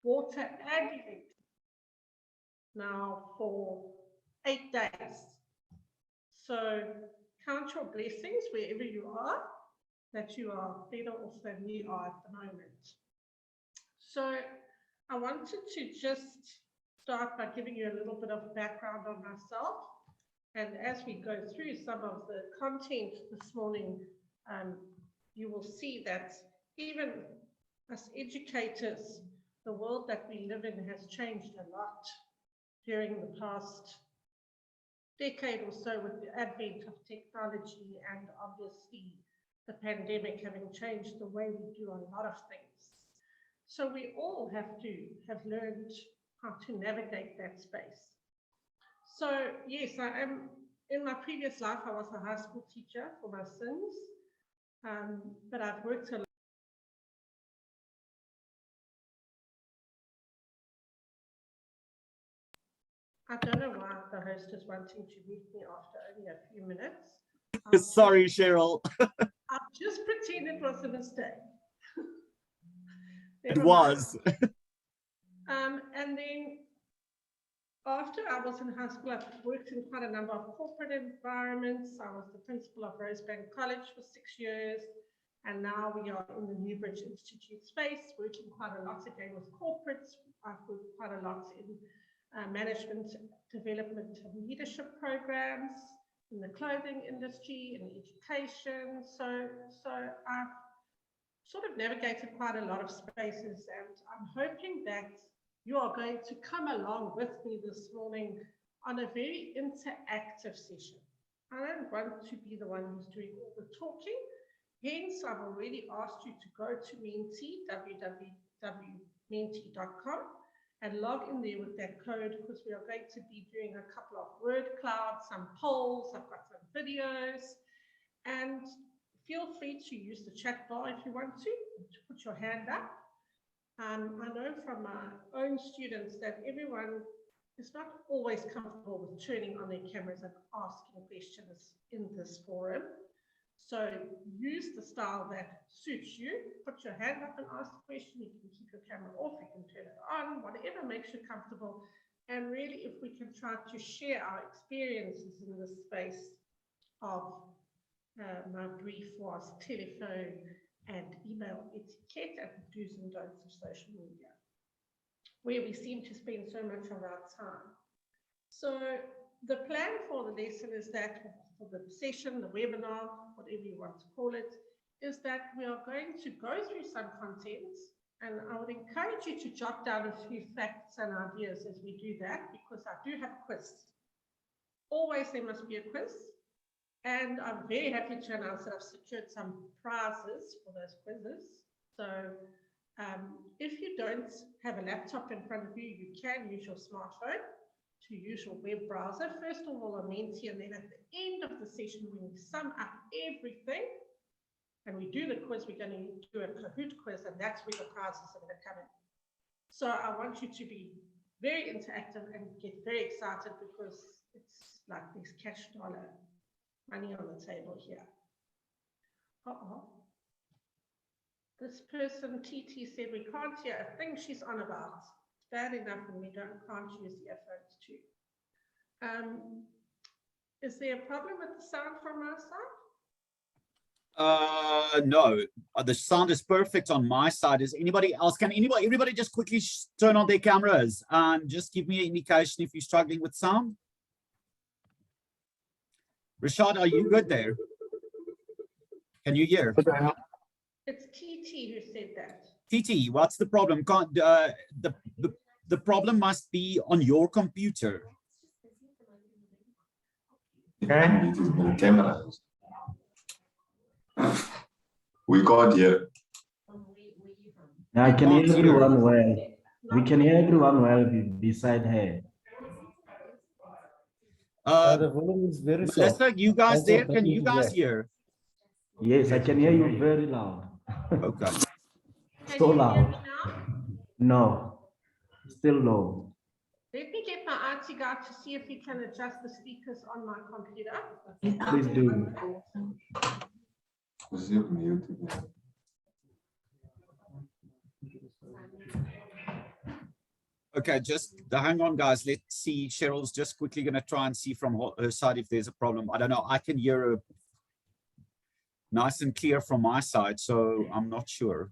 water and electricity now for 8 days. So count your blessings wherever you are, that you are better off than we are at the moment. So I wanted to just start by giving you a little bit of background on myself. And as we go through some of the content this morning, you will see that even as educators, the world that we live in has changed a lot during the past decade or so, with the advent of technology and obviously the pandemic having changed the way we do a lot of things. So we all have to have learned how to navigate that space. So yes, I am, in my previous life, I was a high school teacher for my sons, but I've worked a lot. I don't know why the host is wanting to meet me after only a few minutes. Sorry, Cheryl. I'll just pretend it was a mistake. It was. And then after I was in high school, I've worked in quite a number of corporate environments. I was the principal of Rosebank College for 6 years. And now we are in the Newbridge Institute space, working quite a lot again with corporates. I've worked quite a lot in management development and leadership programs, in the clothing industry, in education. So I've sort of navigated quite a lot of spaces, and I'm hoping that you are going to come along with me this morning on a very interactive session. I don't want to be the one who's doing all the talking. Hence, I've already asked you to go to Menti, www.menti.com, and log in there with that code, because we are going to be doing a couple of word clouds, some polls, I've got some videos, and feel free to use the chat bar if you want to put your hand up. I know from my own students that everyone is not always comfortable with turning on their cameras and asking questions in this forum. So use the style that suits you. Put your hand up and ask a question. You can keep your camera off, you can turn it on, whatever makes you comfortable. And really, if we can try to share our experiences in this space of my brief was telephone and email etiquette and do's and don'ts of social media, where we seem to spend so much of our time. So the plan for the lesson is that, for the session, the webinar, whatever you want to call it, is that we are going to go through some content, and I would encourage you to jot down a few facts and ideas as we do that, because I do have a quiz. Always there must be a quiz. And I'm very happy to announce that I've secured some prizes for those quizzes. So if you don't have a laptop in front of you, you can use your smartphone to use your web browser. First of all, a Menti, and then at the end of the session, when we sum up everything and we do the quiz, we're going to do a Kahoot quiz, and that's where the prizes are going to come in. So I want you to be very interactive and get very excited, because it's like this cash dollar money on the table here. This person, TT, said we can't hear a thing she's on about. It's bad enough when we can't use the earphones too. Is there a problem with the sound from our side? No, the sound is perfect on my side. Is anybody else? Can everybody just quickly turn on their cameras and just give me an indication if you're struggling with sound? Rashad, are you good there? Can you hear? It's TT who said that. TT, what's the problem? Can't the problem must be on your computer. Okay. Camera. We got here. I can hear everyone well. We can hear everyone well beside her. The volume is very soft. Melissa, you guys there? Can you guys hear? Yes, I can hear you very loud. Okay. So loud. No, still low. Let me get my IT guy to see if he can adjust the speakers on my computer. Please do. Okay, just hang on, guys. Let's see. Cheryl's just quickly going to try and see from her side if there's a problem. I don't know. I can hear her nice and clear from my side, so I'm not sure.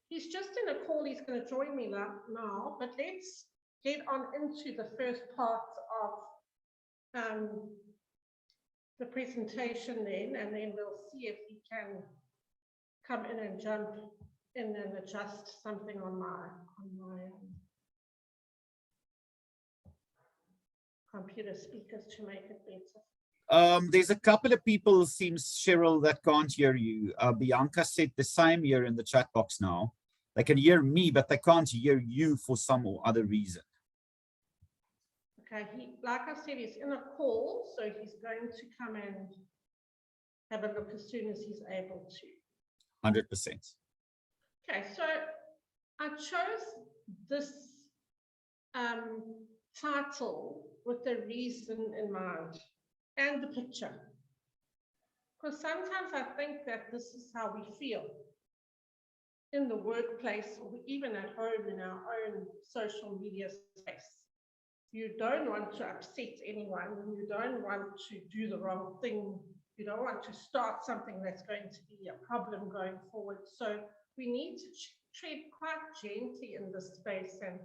He's just in a call. He's going to join me now, but let's get on into the first part of the presentation then, and then we'll see if he can come in and jump in and adjust something on my computer speakers to make it better. There's a couple of people, seems, Cheryl, that can't hear you. Bianca said the same here in the chat box now. They can hear me, but they can't hear you for some or other reason. Okay, like I said, he's in a call, so he's going to come and have a look as soon as he's able to. 100%. Okay, so I chose this title with a reason in mind and the picture, because sometimes I think that this is how we feel in the workplace or even at home in our own social media space. You don't want to upset anyone, you don't want to do the wrong thing, you don't want to start something that's going to be a problem going forward. So we need to tread quite gently in this space, and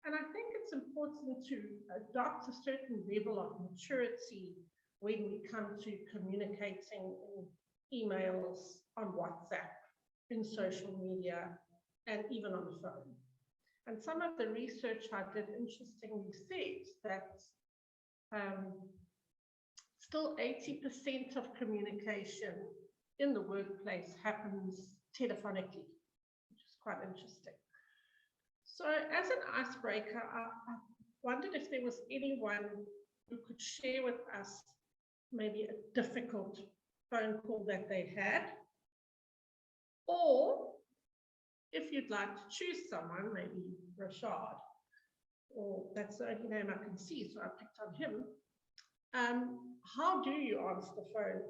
I think it's important to adopt a certain level of maturity when we come to communicating in emails, on WhatsApp, in social media, and even on the phone. And some of the research I did interestingly said that still 80% of communication in the workplace happens telephonically, which is quite interesting. So as an icebreaker, I wondered if there was anyone who could share with us maybe a difficult phone call that they had, or if you'd like to choose someone, maybe Rashad, or that's the only name I can see, so I picked on him. How do you answer the phone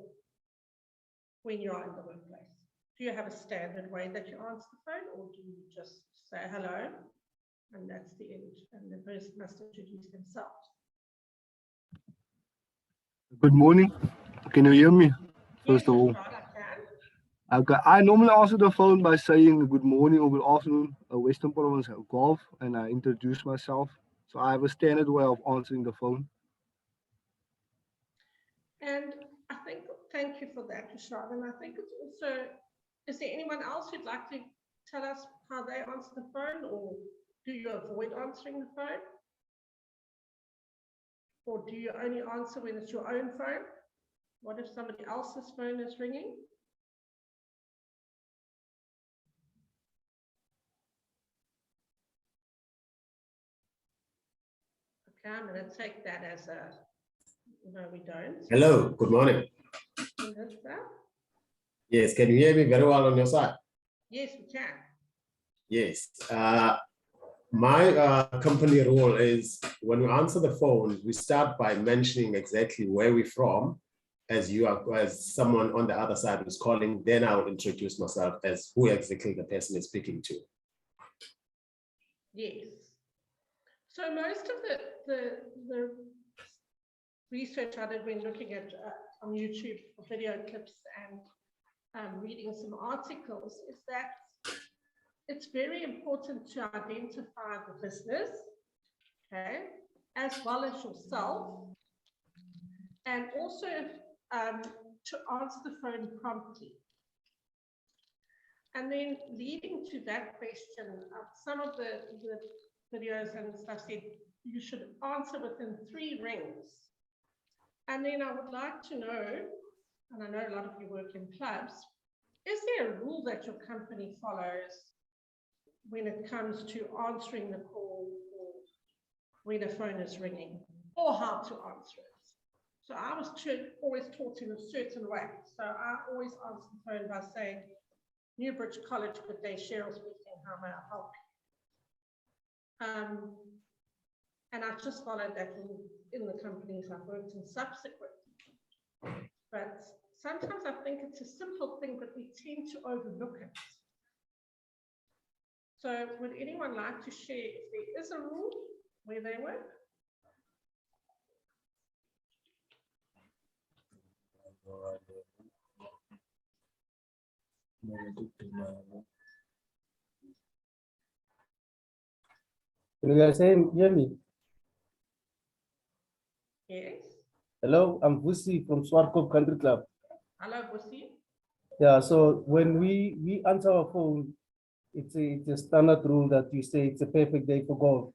when you're in the workplace? Do you have a standard way that you answer the phone, or do you just say hello and that's the end, and the person must introduce themselves? Good morning. Can you hear me? First Yes, of all, Rashad, I can. okay. I normally answer the phone by saying good morning or good afternoon, Western Province Golf, and I introduce myself. So I have a standard way of answering the phone. And I think, thank you for that, Rashad. And I think it's also, is there anyone else who'd like to tell us how they answer the phone, or do you avoid answering the phone? Or do you only answer when it's your own phone? What if somebody else's phone is ringing? Okay, I'm going to take that as a, no, we don't. Hello, good morning. Yes, can you hear me very well on your side? Yes, we can. Yes. My company rule is when we answer the phone, we start by mentioning exactly where we're from, as someone on the other side who's calling. Then I will introduce myself as who exactly the person is speaking to. Yes. So most of the research I did when looking at on YouTube video clips and reading some articles is that it's very important to identify the business, okay, as well as yourself, and also to answer the phone promptly. And then leading to that question, some of the videos and stuff said you should answer within 3 rings. And then I would like to know, and I know a lot of you work in clubs, is there a rule that your company follows when it comes to answering the call or when a phone is ringing, or how to answer it? So I was always taught in a certain way. So I always answer the phone by saying, Newbridge College, good day, Cheryl speaking, how may I help you? And I've just followed that in the companies I've worked in subsequent. But sometimes I think it's a simple thing, but we tend to overlook it. So would anyone like to share if there is a rule where they work? Can you guys hear me? Yes. Hello, I'm Vusi from Swartkop Country Club. Hello, Busi. Yeah, so when we answer our phone, it's a standard rule that you say it's a perfect day for golf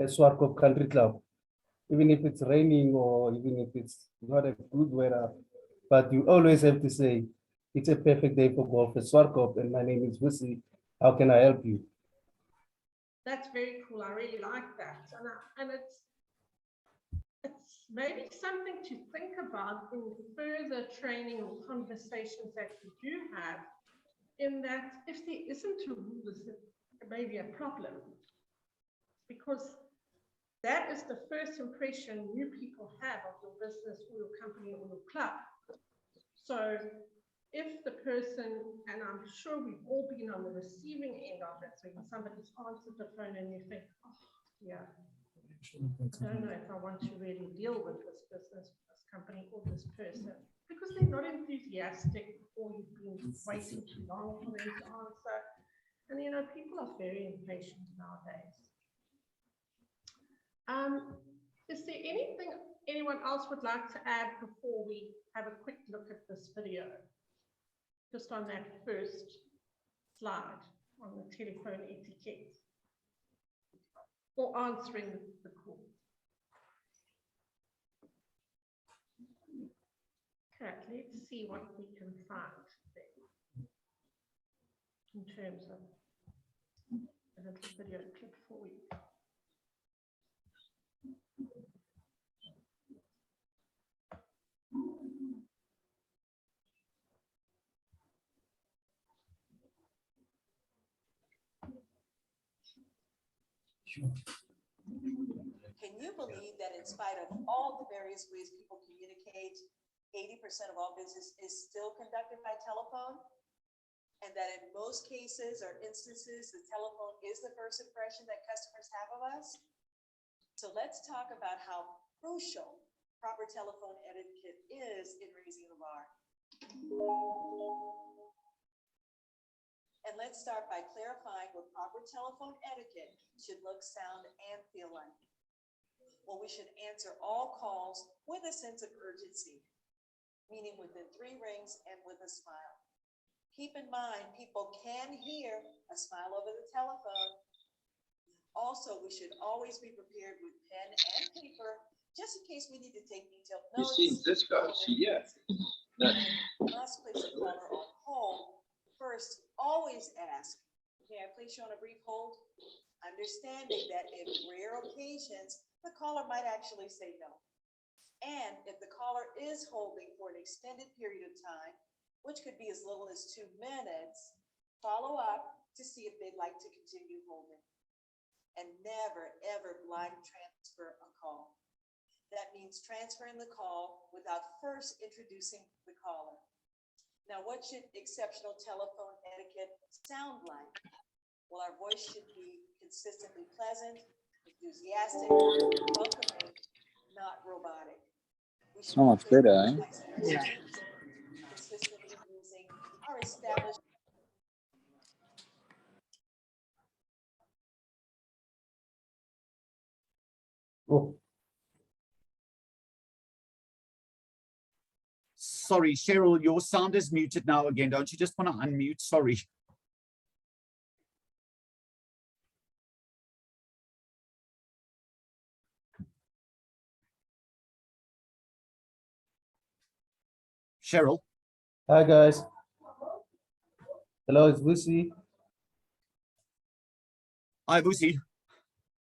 at Swartkop Country Club. Even if it's raining or even if it's not a good weather, but you always have to say it's a perfect day for golf at Swartkop and my name is Vusi. How can I help you? That's very cool. I really like that. And it's maybe something to think about in further training or conversations that we do have, in that if there isn't a rule, it may be a problem. Because that is the first impression new people have of your business or your company or your club. So if the person, and I'm sure we've all been on the receiving end of it, so when somebody's answered the phone and you think, oh, yeah, I don't know if I want to really deal with this business, this company, or this person, because they're not enthusiastic, or you've been waiting too long for them to answer. And you know, people are very impatient nowadays. Is there anything anyone else would like to add before we have a quick look at this video? Just on that first slide on the telephone etiquette, or answering the call. Okay, let's see what we can find there in terms of a little video clip for you. Can you believe that in spite of all the various ways people communicate, 80% of all business is still conducted by telephone? And that in most cases or instances, the telephone is the first impression that customers have of us? So let's talk about how crucial proper telephone etiquette is in raising the bar. And let's start by clarifying what proper telephone etiquette should look, sound, and feel like. Well, we should answer all calls with a sense of urgency, meaning within 3 rings and with a smile. Keep in mind, people can hear a smile over the telephone. Also, we should always be prepared with pen and paper, just in case we need to take detailed notes. You seen this guy? Yes. Must place a caller on hold. First, always ask, may I place you on a brief hold? Understanding that in rare occasions, the caller might actually say no. And if the caller is holding for an extended period of time, which could be as little as 2 minutes, follow up to see if they'd like to continue holding. And never, ever blind transfer a call. That means transferring the call without first introducing the caller. Now, what should exceptional telephone etiquette sound like? Well, our voice should be consistently pleasant, enthusiastic, welcoming, not robotic. We should So much better, eh? Yeah. Consistently using our established. Oh, Sorry, Cheryl, your sound is muted now again. Don't you just want to unmute? Sorry. Cheryl. hi guys. Hello, it's Vusi. Hi, Vusi.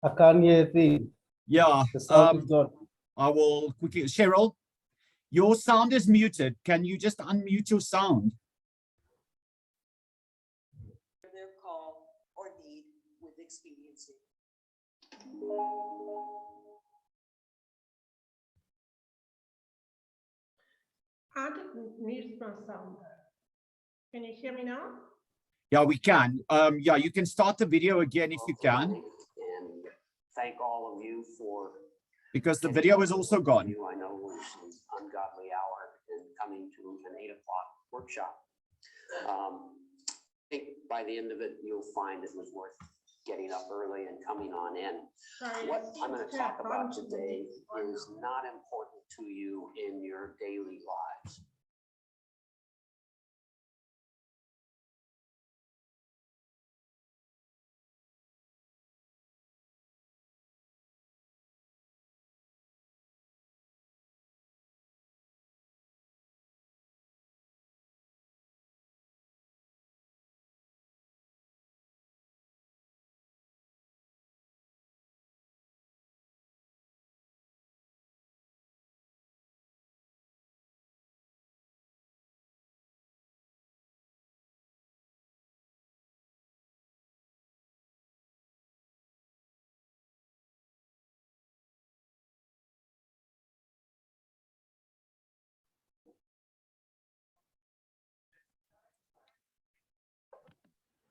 I can't hear a thing. Yeah, The sound is gone. I will quickly, Cheryl, Your sound is muted. Can you just unmute your sound? Their call or need with expediency. I didn't mute my sound. Can you hear me now? Yeah, we can. Yeah, you can start the video again if you can, And thank all of you for. because the video is also gone. I know it was an ungodly hour and coming to an 8 o'clock workshop. I think by the end of it, you'll find it was worth getting up early and coming on in. Sorry, What it I'm going seems to to have talk about gone to today the- is not important to you in your daily lives.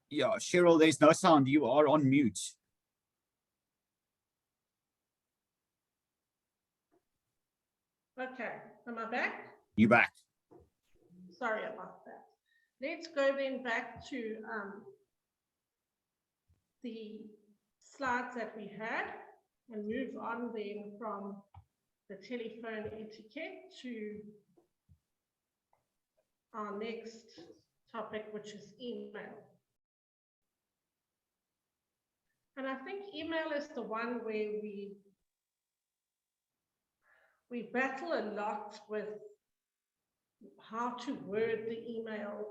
Yeah, Cheryl, there's no sound. You are on mute. Okay, am I back? You back. Sorry about that. Let's go then back to the slides that we had and move on then from the telephone etiquette to our next topic, which is email. And I think email is the one where we battle a lot with how to word the email,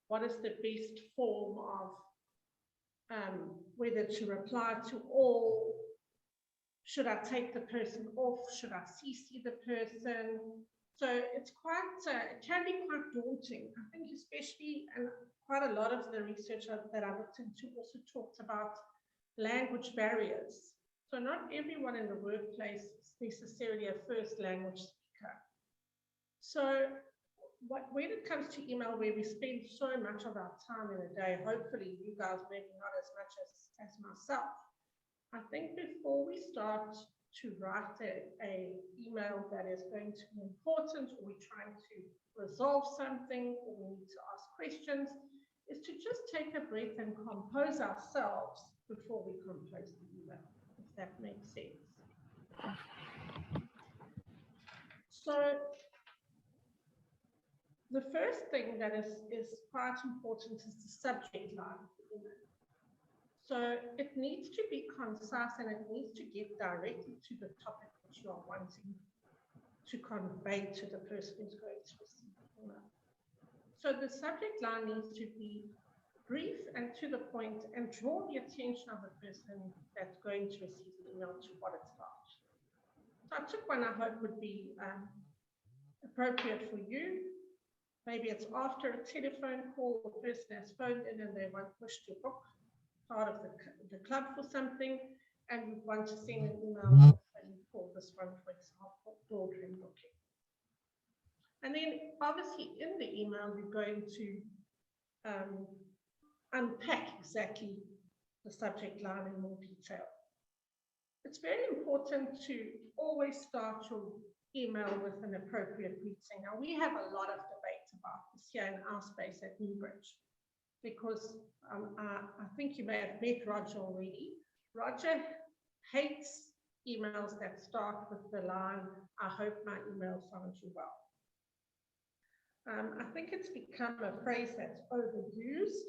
what is the best form of whether to reply to all, should I take the person off, should I CC the person? So it's quite, it can be quite daunting. I think especially, and quite a lot of the research that I looked into also talked about language barriers. So not everyone in the workplace is necessarily a first language speaker. So when it comes to email, where we spend so much of our time in a day, hopefully you guys maybe not as much as myself, I think before we start to write a email that is going to be important, or we're trying to resolve something, or we need to ask questions, is to just take a breath and compose ourselves before we compose the email, if that makes sense. So the first thing that is quite important is the subject line of the email. So it needs to be concise and it needs to get directly to the topic which you are wanting to convey to the person who's going to receive the email. So the subject line needs to be brief and to the point and draw the attention of the person that's going to receive the email to what it's about. So I took one I hope would be appropriate for you. Maybe it's after a telephone call, the person has phoned in and they want pushed to book part of the club for something, and you want to send an email and call this one, for example, boardroom booking. And then obviously in the email, you're going to unpack exactly the subject line in more detail. It's very important to always start your email with an appropriate greeting. Now, we have a lot of debate about this here in our space at Newbridge, because I think you may have met Roger already. Roger hates emails that start with the line, I hope my email finds you well. I think it's become a phrase that's overused,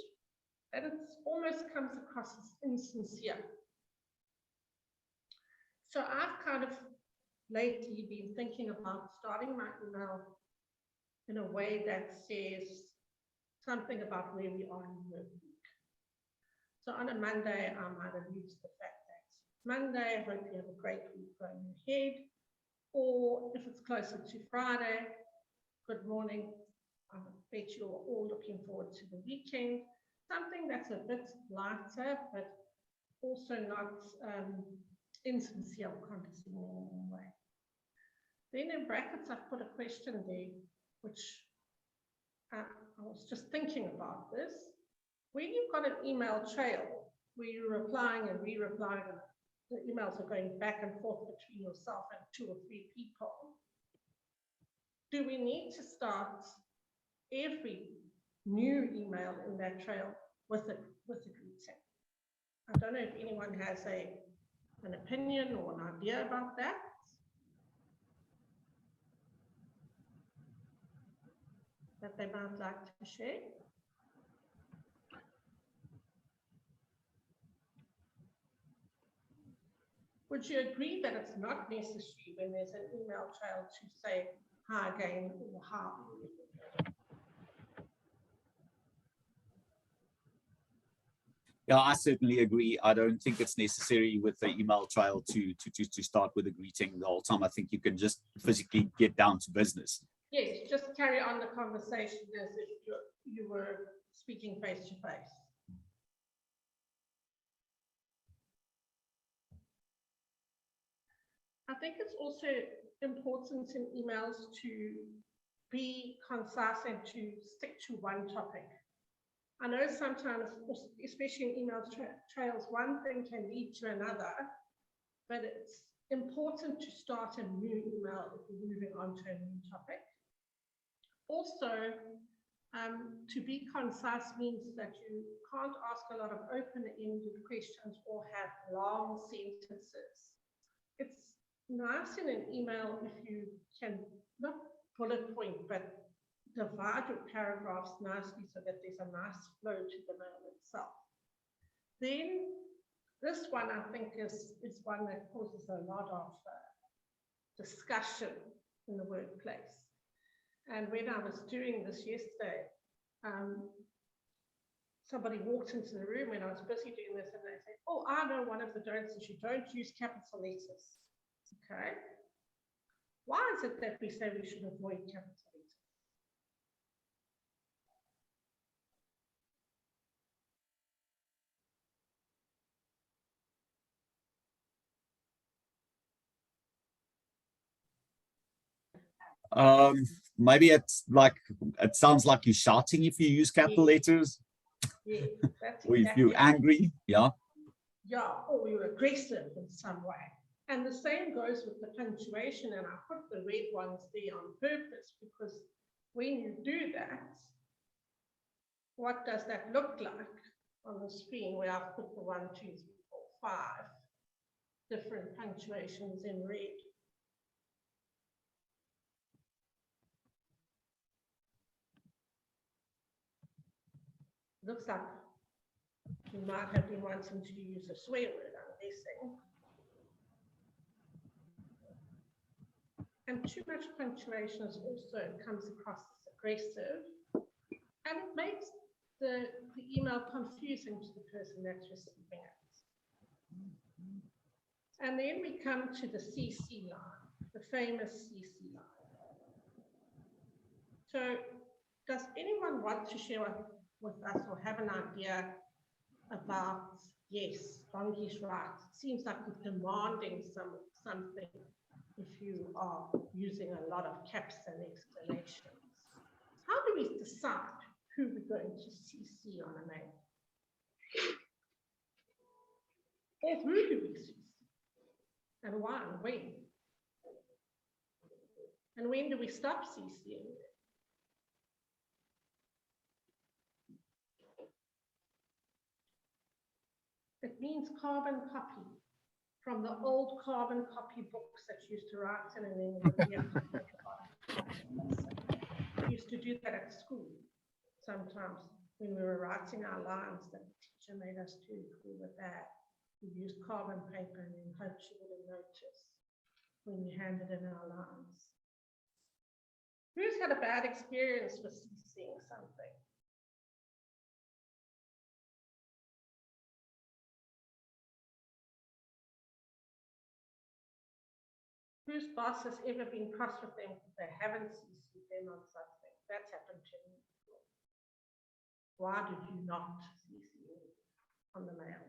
and it almost comes across as insincere. So I've kind of lately been thinking about starting my email in a way that says something about where we are in the work week. So on a Monday, I might have used the fact that Monday, I hope you have a great week going ahead. Or if it's closer to Friday, good morning. I bet you're all looking forward to the weekend. Something that's a bit lighter, but also not insincere or condescending in any way. Then in brackets, I've put a question there, which I was just thinking about this. When you've got an email trail where you're replying and re-replying, and the emails are going back and forth between yourself and 2 or 3 people, do we need to start every new email in that trail with a greeting? I don't know if anyone has an opinion or an idea about that. That they might like to share. Would you agree that it's not necessary when there's an email trail to say hi again or hi? Yeah, I certainly agree. I don't think it's necessary with the email trail to start with a greeting the whole time. I think you can just physically get down to business. Yes, just carry on the conversation as if you were speaking face to face. I think it's also important in emails to be concise and to stick to one topic. I know sometimes, especially in email trails, one thing can lead to another, but it's important to start a new email if you're moving on to a new topic. Also, to be concise means that you can't ask a lot of open-ended questions or have long sentences. It's nice in an email if you can, not bullet point, but divide your paragraphs nicely so that there's a nice flow to the mail itself. Then this one I think is one that causes a lot of discussion in the workplace. And when I was doing this yesterday, somebody walked into the room when I was busy doing this and they said, oh, I know one of the don'ts is you don't use capital letters. Okay. Why is it that we say we should avoid capital letters? Maybe it's like, it sounds like you're shouting if you use capital letters. Yeah, that's Or if exactly you're angry, yeah. Yeah, or you're aggressive in some way. And the same goes with the punctuation, and I put the red ones there on purpose because when you do that, what does that look like on the screen where I've put the 1, 2, 3, 4, 5 different punctuations in red? Looks like you might have been wanting to use a swear word, I'm guessing. And too much punctuation also comes across as aggressive, and it makes the email confusing to the person that's receiving it. And then we come to the CC line, the famous CC line. So does anyone want to share with us or have an idea about, yes, Bongi's right, it seems like you're demanding something if you are using a lot of caps and exclamations. How do we decide who we're going to CC on a mail? Or who do we CC? And why and when? And when do we stop CCing? It means carbon copy from the old carbon copy books that used to write in and then we have to make We used to do that at school sometimes when we were writing our lines that the teacher made us do if we were bad. We used carbon paper and then hoped she wouldn't notice when we handed in our lines. Who's had a bad experience with CCing something? Whose boss has ever been cross with them because they haven't CC'd them on something? That's happened to me before. Why did you not CC me on the mail?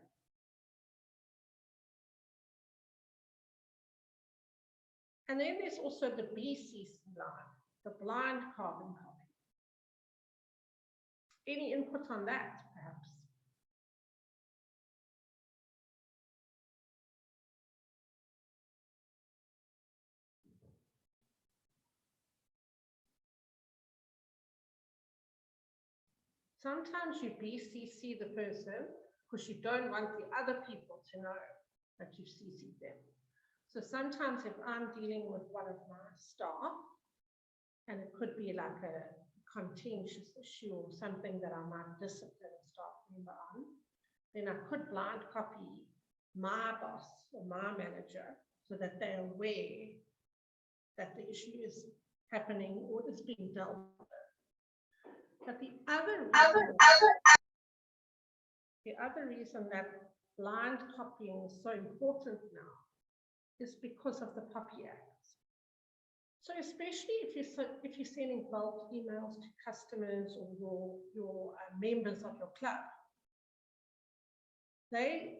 And then there's also the BCC line, the blind carbon copy. Any input on that, perhaps? Sometimes you BCC the person because you don't want the other people to know that you've CC'd them. So sometimes if I'm dealing with one of my staff, and it could be like a contentious issue or something that I might discipline a staff member on, then I could blind copy my boss or my manager so that they're aware that the issue is happening or is being dealt with. But the other reason that blind copying is so important now is because of the Copy Act. So especially if you're sending bulk emails to customers or your members of your club, they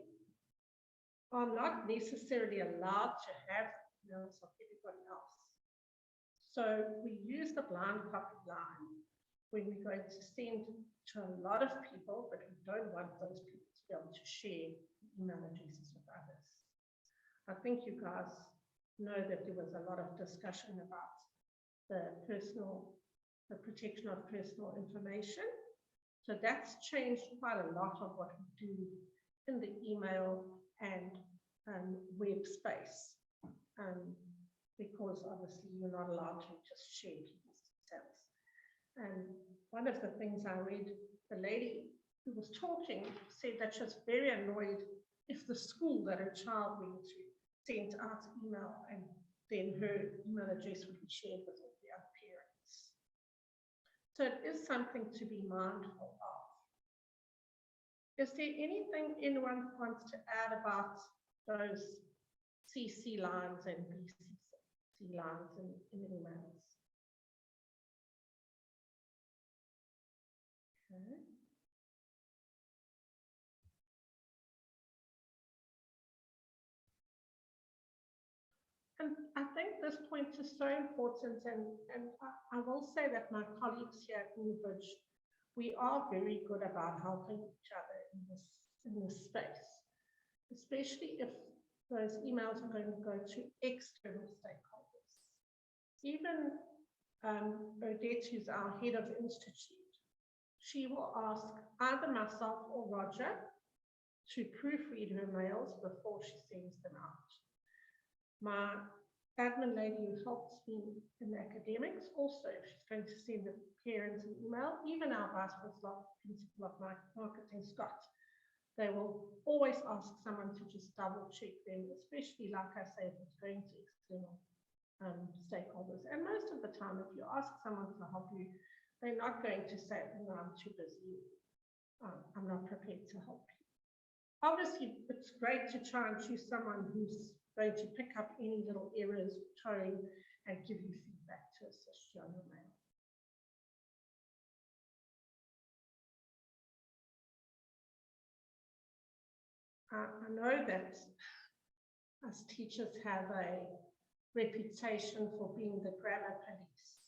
are not necessarily allowed to have emails of everybody else. So we use the blind copy line when we're going to send to a lot of people, but we don't want those people to be able to share email addresses with others. I think you guys know that there was a lot of discussion about the protection of personal information. So that's changed quite a lot of what we do in the email and web space, because obviously you're not allowed to just share people's details. And one of the things I read, the lady who was talking said that she was very annoyed if the school that her child went to sent out email and then her email address would be shared with all the other parents. So it is something to be mindful of. Is there anything anyone wants to add about those CC lines and BCC lines in emails? Okay. And I think this point is so important, and I will say that my colleagues here at Newbridge, we are very good about helping each other in this space, especially if those emails are going to go to external stakeholders. Even Odette, who's our head of institute, she will ask either myself or Roger to proofread her mails before she sends them out. My admin lady who helps me in academics also, if she's going to send the parents an email, even our vice principal of marketing, Scott, they will always ask someone to just double check them, especially like I say, if it's going to external stakeholders. And most of the time, if you ask someone to help you, they're not going to say, no, I'm too busy, I'm not prepared to help you. Obviously, it's great to try and choose someone who's going to pick up any little errors, tone, and give you feedback to assist you on your mail. I know that us teachers have a reputation for being the grammar police,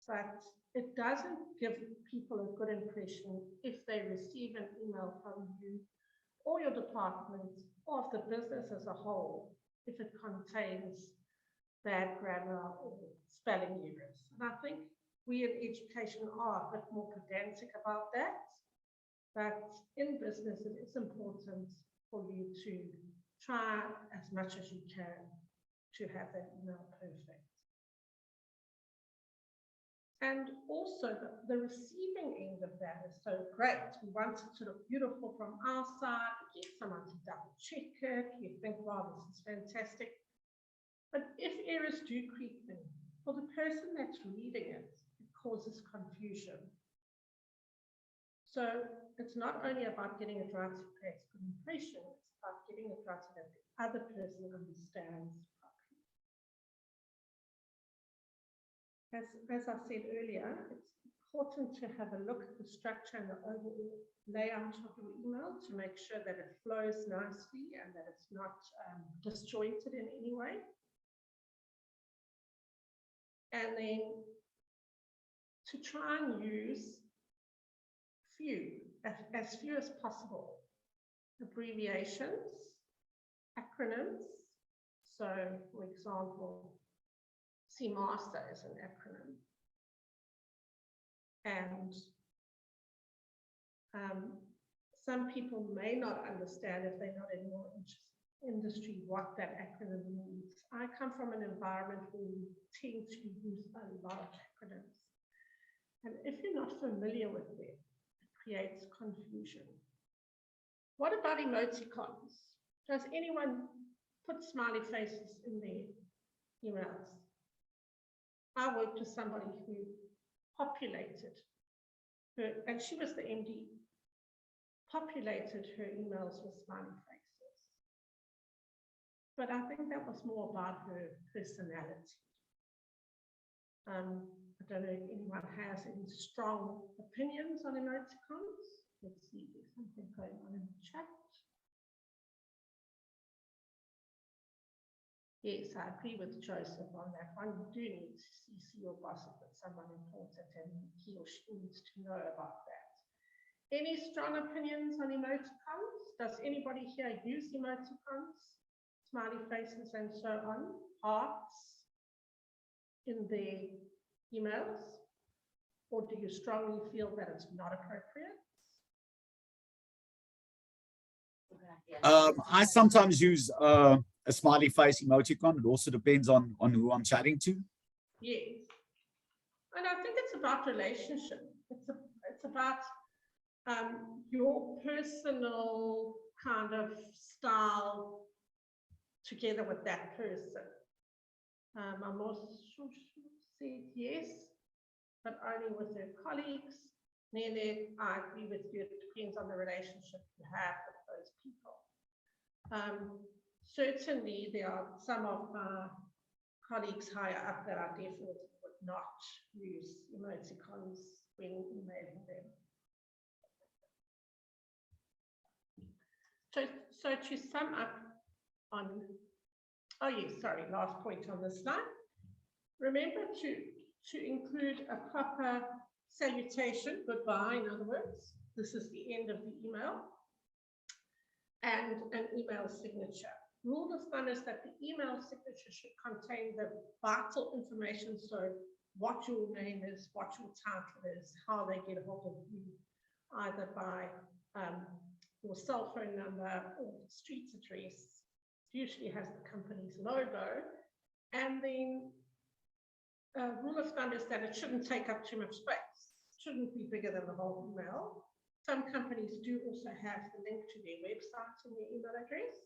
but it doesn't give people a good impression if they receive an email from you or your department or of the business as a whole, if it contains bad grammar or spelling errors. And I think we in education are a bit more pedantic about that, but in business it is important for you to try as much as you can to have that email perfect. And also the receiving end of that is so great. We want it to look beautiful from our side. You get someone to double check it. You think, wow, this is fantastic. But if errors do creep in, for the person that's reading it, it causes confusion. So it's not only about getting it right to create a good impression, it's about getting it right so that the other person understands properly. as I said earlier, it's important to have a look at the structure and the overall layout of your email to make sure that it flows nicely and that it's not disjointed in any way. And then to try and use as few as possible abbreviations, acronyms. So, for example, CMASA is an acronym. And some people may not understand, if they're not in your industry, what that acronym means. I come from an environment where we tend to use a lot of acronyms. And if you're not familiar with them, it creates confusion. What about emoticons? Does anyone put smiley faces in their emails? I worked with somebody who populated her, and she was the MD, populated her emails with smiley faces. But I think that was more about her personality. I don't know if anyone has any strong opinions on emoticons. Let's see if there's something going on in the chat. Yes, I agree with Joseph on that one. You do need to CC your boss if it's someone important and he or she needs to know about that. Any strong opinions on emoticons? Does anybody here use emoticons? Smiley faces and so on, hearts in their emails? Or do you strongly feel that it's not appropriate? I sometimes use a smiley face emoticon. It also depends on who I'm chatting to. Yes. And I think it's about relationship. It's about your personal kind of style together with that person. I'm also said yes, but only with their colleagues. Nene, I agree with you. It depends on the relationship you have with those people. Certainly, there are some of my colleagues higher up that I definitely would not use emoticons when emailing them. So to sum up on, oh yes, sorry, last point on this slide. Remember to include a proper salutation, goodbye, in other words. This is the end of the email. And an email signature. Rule of thumb is that the email signature should contain the vital information, so what your name is, what your title is, how they get a hold of you, either by your cell phone number or street address. Usually has the company's logo. And then rule of thumb is that it shouldn't take up too much space. It shouldn't be bigger than the whole email. Some companies do also have the link to their website and their email address.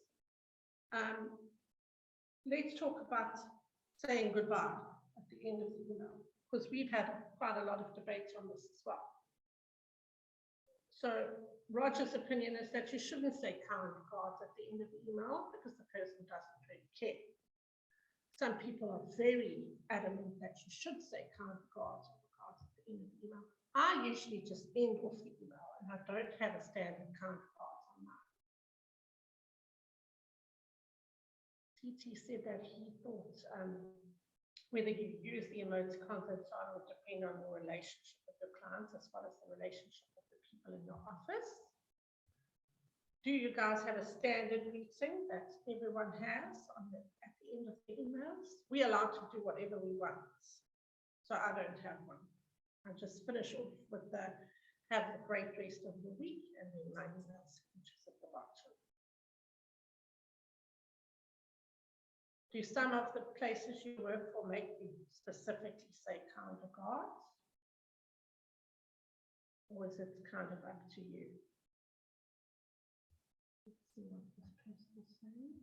Let's talk about saying goodbye at the end of the email, because we've had quite a lot of debate on this as well. So Roger's opinion is that you shouldn't say kind regards at the end of the email because the person doesn't really care. Some people are very adamant that you should say kind regards at the end of the email. I usually just end off the email and I don't have a standard kind regards on mine. TT said that he thought whether you use the emoticons and so on would depend on your relationship with your clients as well as the relationship with the people in your office. Do you guys have a standard greeting that everyone has at the end of the emails? We're allowed to do whatever we want. So I don't have one. I just finish off with the have a great rest of the week and then my email signatures at the bottom. Do some of the places you work for make you specifically say kind regards? Or is it kind of up to you? Let's see what this person is saying.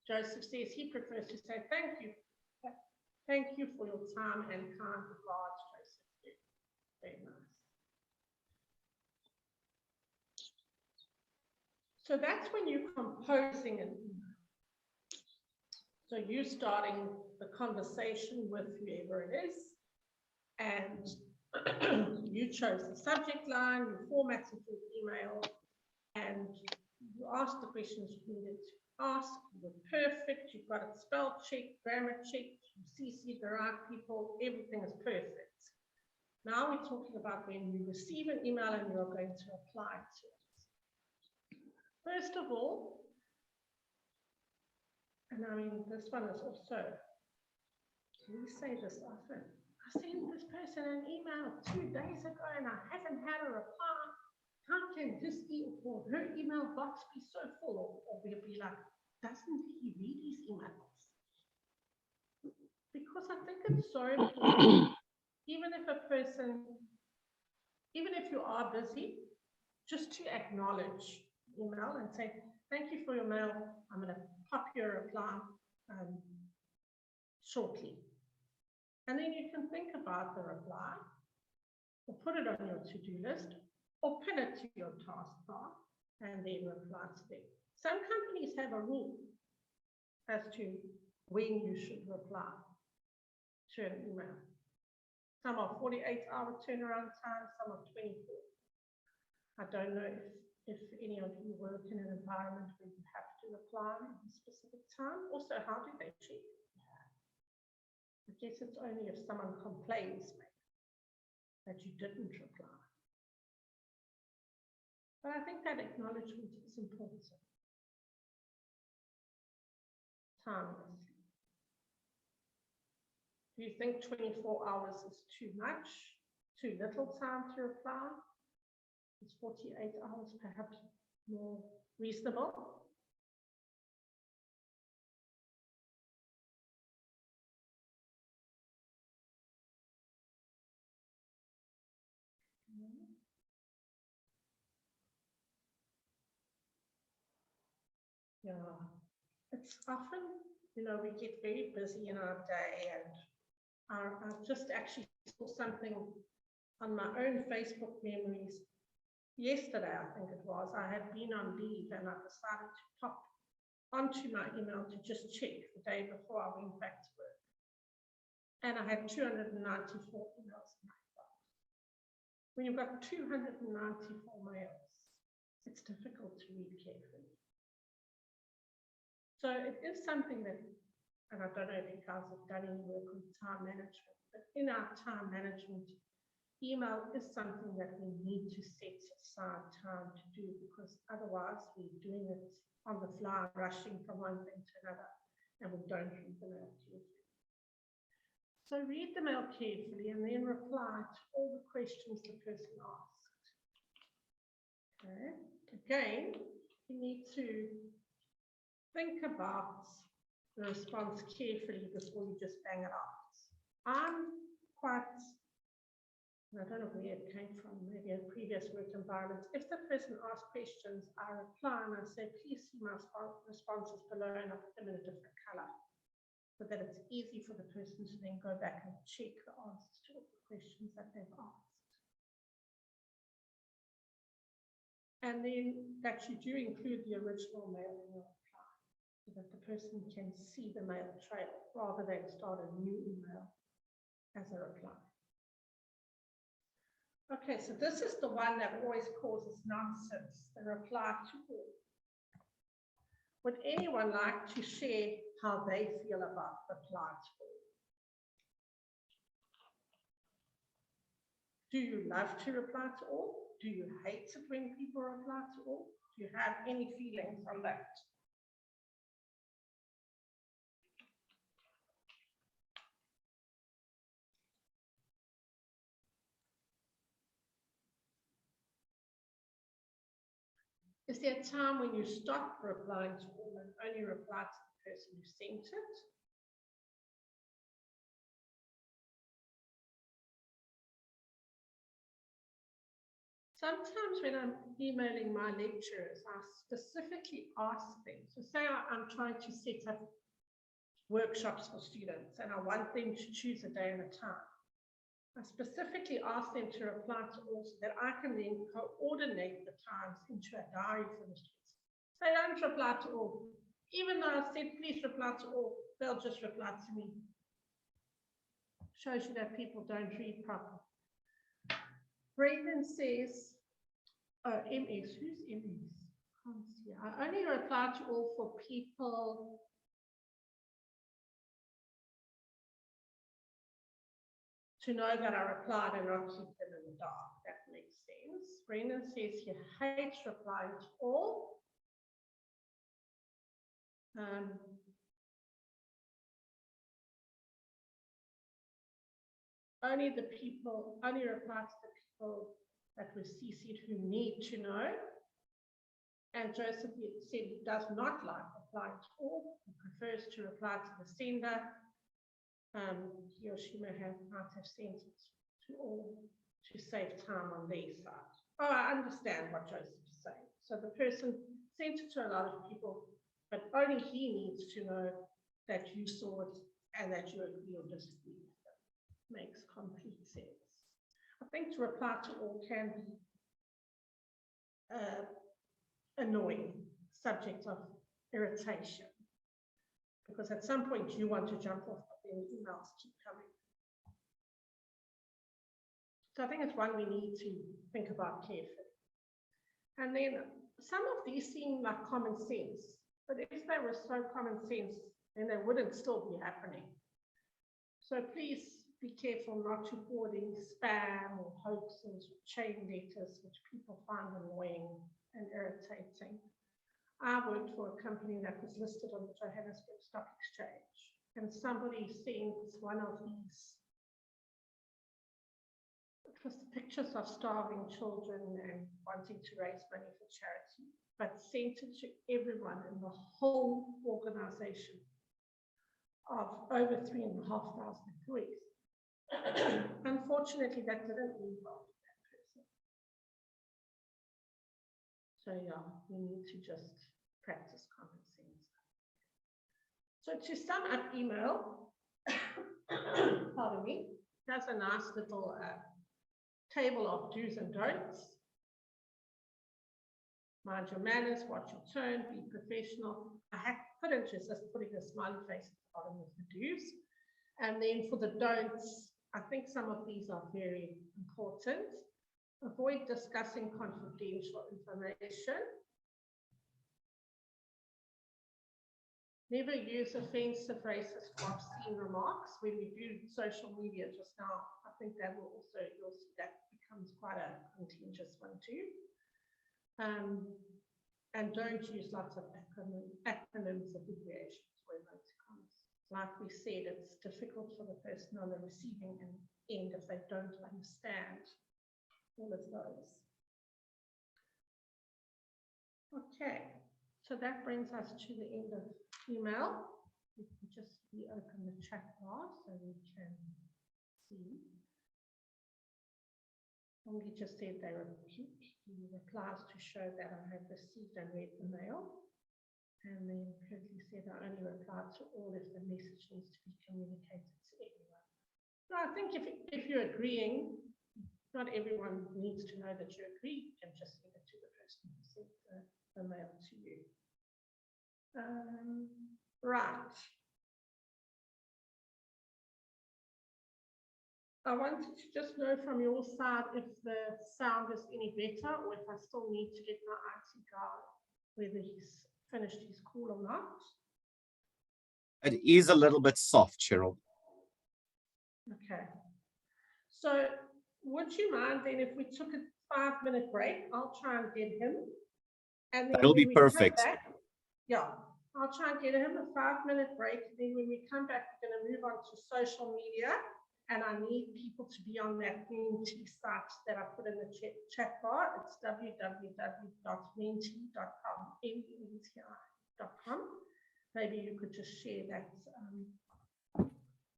Joseph says he prefers to say thank you. Thank you for your time and kind regards, Joseph. Very nice. So that's when you're composing an email. So you starting the conversation with whoever it is, and you chose the subject line, you formatted your email, and you asked the questions you needed to ask. You were perfect, you got it spell checked, grammar checked, you CC'd the right people, everything is perfect. Now we're talking about when you receive an email and you're going to apply to it. First of all, and I mean, this one is also, we say this often, I sent this person an email 2 days ago and I haven't had a reply. How can his or her email box be so full? Or we'll be like, doesn't he read his emails? Because I think it's so important, even if you are busy, just to acknowledge email and say, thank you for your mail. I'm going to pop your reply shortly. And then you can think about the reply, or put it on your to-do list, or pin it to your taskbar, and then reply to them. Some companies have a rule as to when you should reply to an email. Some are 48-hour turnaround time, some are 24. I don't know if any of you work in an environment where you have to reply at a specific time. Also, how do they check? I guess it's only if someone complains that you didn't reply. But I think that acknowledgement is important. Timeless. Do you think 24 hours is too much, too little time to reply? Is 48 hours perhaps more reasonable? Yeah, it's often, we get very busy in our day, and I just actually saw something on my own Facebook memories yesterday, I think it was. I had been on leave and I decided to pop onto my email to just check the day before I went back to work. And I had 294 emails in my box. When you've got 294 mails, it's difficult to read carefully. So it is something that, and I don't know if you guys have done any work on time management, but in our time management, email is something that we need to set aside time to do, because otherwise we're doing it on the fly, rushing from one thing to another, and we don't read the mail carefully. So read the mail carefully and then reply to all the questions the person asked. Okay. Again, you need to think about the response carefully before you just bang it out. I'm quite, I don't know where it came from, maybe a previous work environment. If the person asks questions, I reply and I say, please see my responses below, and I put them in a different color, so that it's easy for the person to then go back and check the answers to all the questions that they've asked. And then that you do include the original mail in your reply, so that the person can see the mail trail rather than start a new email as a reply. Okay, so this is the one that always causes nonsense, the reply to all. Would anyone like to share how they feel about reply to all? Do you love to reply to all? Do you hate it when people reply to all? Do you have any feelings on that? Is there a time when you stop replying to all and only reply to the person who sent it? Sometimes when I'm emailing my lecturers, I specifically ask them, so say I'm trying to set up workshops for students and I want them to choose a day and a time. I specifically ask them to reply to all so that I can then coordinate the times into a diary for the students. They don't reply to all. Even though I said please reply to all, they'll just reply to me. Shows you that people don't read properly. Brendan says, oh, MS, who's MS? Can't see. I only reply to all for people to know that I replied and not keep them in the dark. That makes sense. Brendan says he hates replying to all. Only reply to the people that were CC'd who need to know. And Joseph said he does not like replying to all. He prefers to reply to the sender. He or she might have sent it to all to save time on their side. Oh, I understand what Joseph is saying. So the person sent it to a lot of people, but only he needs to know that you saw it and that you agree or disagree with it. Makes complete sense. I think to reply to all can be annoying, subject of irritation, because at some point you want to jump off, but then emails keep coming. So I think it's one we need to think about carefully. And then some of these seem like common sense, but if they were so common sense, then they wouldn't still be happening. So please be careful not to forward any spam or hoaxes or chain letters, which people find annoying and irritating. I worked for a company that was listed on the Johannesburg Stock Exchange, and somebody sent one of these, it was pictures of starving children and wanting to raise money for charity, but sent it to everyone in the whole organization of over 3,500 employees. Unfortunately, that didn't move well with that person. So yeah, we need to just practice common sense. So to sum up email, pardon me, that's a nice little table of do's and don'ts. Mind your manners, watch your tone, be professional. I couldn't resist putting a smiley face at the bottom of the do's. And then for the don'ts, I think some of these are very important. Avoid discussing confidential information. Never use offensive, racist, or obscene remarks. When we do social media just now, I think that will also, you'll see that becomes quite a contentious one too. And don't use lots of acronyms, abbreviations, or emoticons. Like we said, it's difficult for the person on the receiving end if they don't understand all of those. Okay, so that brings us to the end of email. We can just reopen the chat bar so we can see. And we just said they repeat. He replies to show that I have received and read the mail. And then Kirkley said I only reply to all if the message needs to be communicated to everyone. So I think if you're agreeing, not everyone needs to know that you agree. You can just send it to the person who sent the mail to you. Right. I wanted to just know from your side if the sound is any better or if I still need to get my IT guy, whether he's finished his call or not. It is a little bit soft, Cheryl. Okay. So would you mind then if we took a 5-minute break? I'll try and get him. And then That'll be perfect. Back, yeah, I'll try and get him a 5-minute break. Then when we come back, we're going to move on to social media. And I need people to be on that Menti site that I put in the chat bar. It's www.menti.com, menti.com. Maybe you could just share that.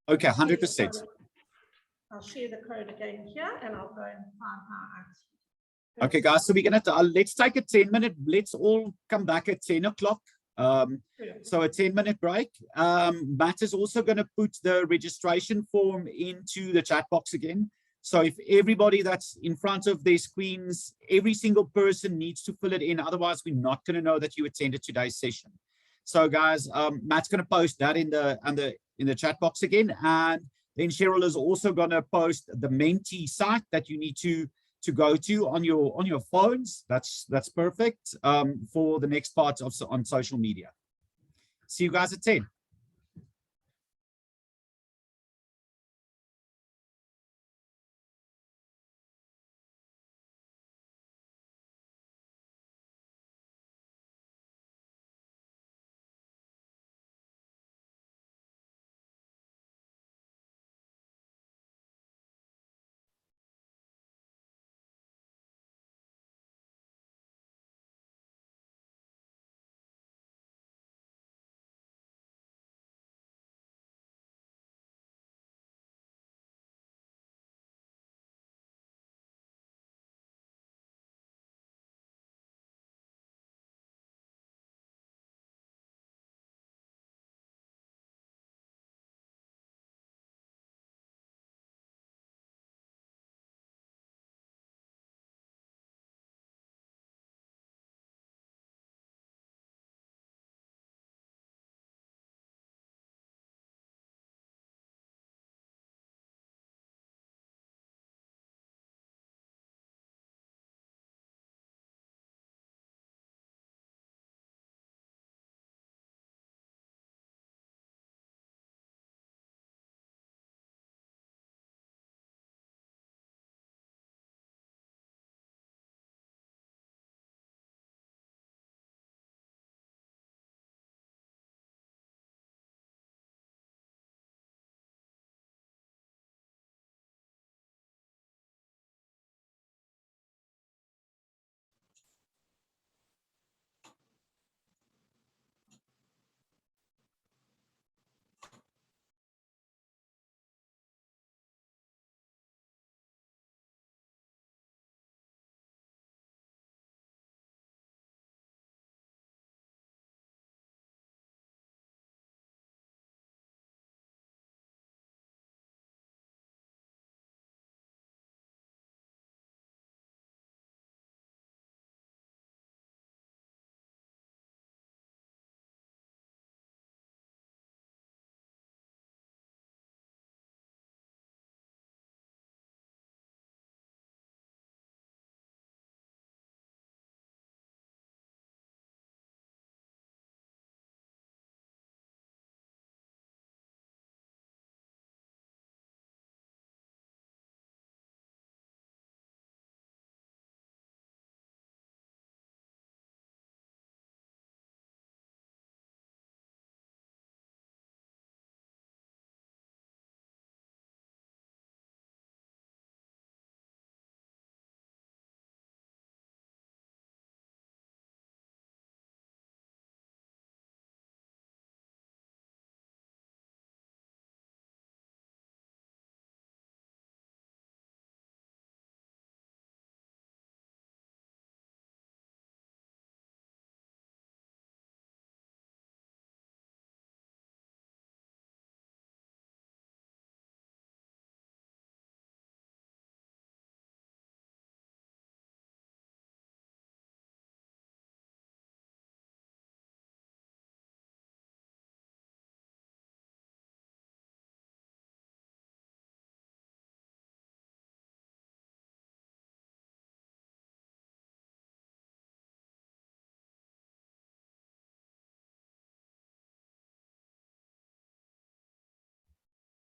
Okay, 100%. I'll share the code again here, and I'll go and find my IT. Okay, guys, so we're going to, let's take a 10-minute, let's all come back at 10 o'clock. So a 10-minute break. Matt is also going to put the registration form into the chat box again. So if everybody that's in front of their screens, every single person needs to fill it in. Otherwise, we're not going to know that you attended today's session. So guys, Matt's going to post that in the chat box again, and then Cheryl is also going to post the Menti site that you need to go to on your phones. That's perfect for the next part of on social media. See you guys at 10.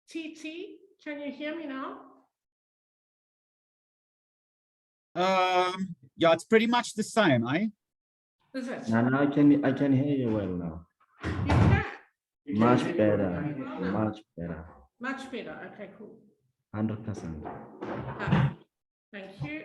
TT, can you hear me now? Yeah, it's pretty much the same, eh? Is it? Now I can hear you well now. You can? You can Much hear me better, well now? much better, Much better. Okay, cool. 100%. Thank you.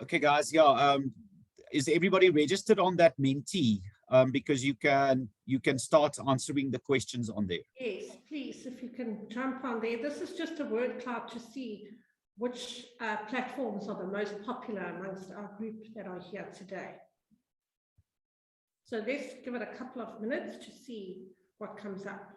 Okay, guys. Yeah. Is everybody registered on that Mentee? Because you can start answering the questions on there. Yes, please, if you can jump on there. This is just a word cloud to see which platforms are the most popular amongst our group that are here today. So let's give it a couple of minutes to see what comes up.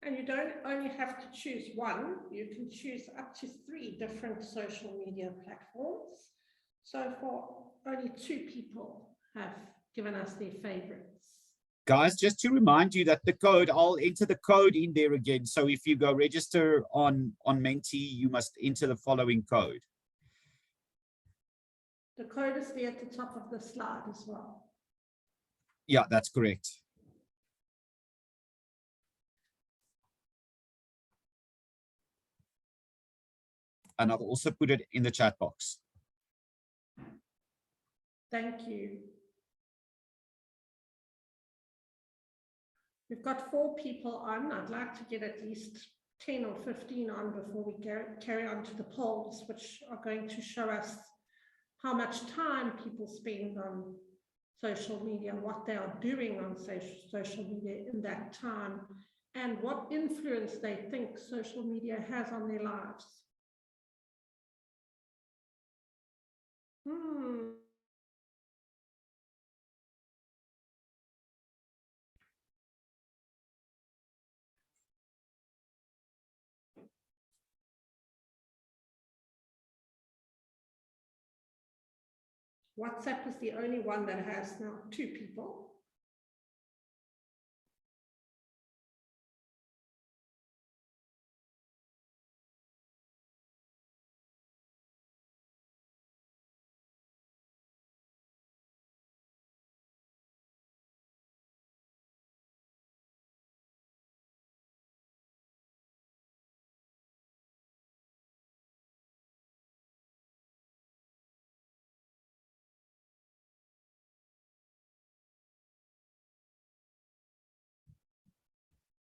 And you don't only have to choose one, you can choose up to 3 different social media platforms. So far, only 2 people have given us their favorites. Guys, just to remind you that the code, I'll enter the code in there again. So if you go register on Mentee, you must enter the following code. The code is there at the top of the slide as well. Yeah, that's correct. And I've also put it in the chat box. Thank you. We've got 4 people on. I'd like to get at least 10 or 15 on before we carry on to the polls, which are going to show us how much time people spend on social media, what they are doing on social media in that time, and what influence they think social media has on their lives. WhatsApp is the only one that has now 2 people.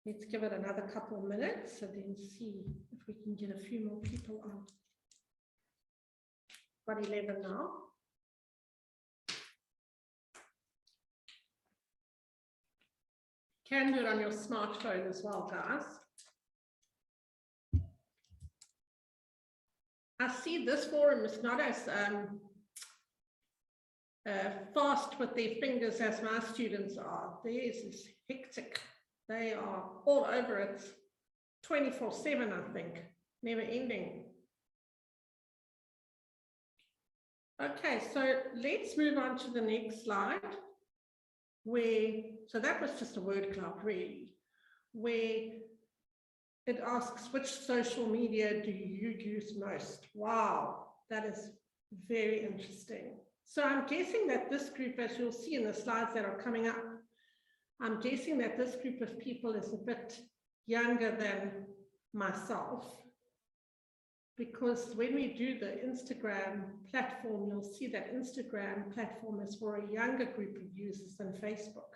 Let's give it another couple of minutes and then see if we can get a few more people on. Got 11 now. Can do it on your smartphone as well, guys. I see this forum is not as fast with their fingers as my students are. Theirs is hectic. They are all over it 24/7, I think, never ending. Okay, so let's move on to the next slide. So that was just a word cloud, really, where it asks which social media do you use most? Wow, that is very interesting. So I'm guessing that this group, as you'll see in the slides that are coming up, I'm guessing that this group of people is a bit younger than myself, because when we do the Instagram platform, you'll see that Instagram platform is for a younger group of users than Facebook.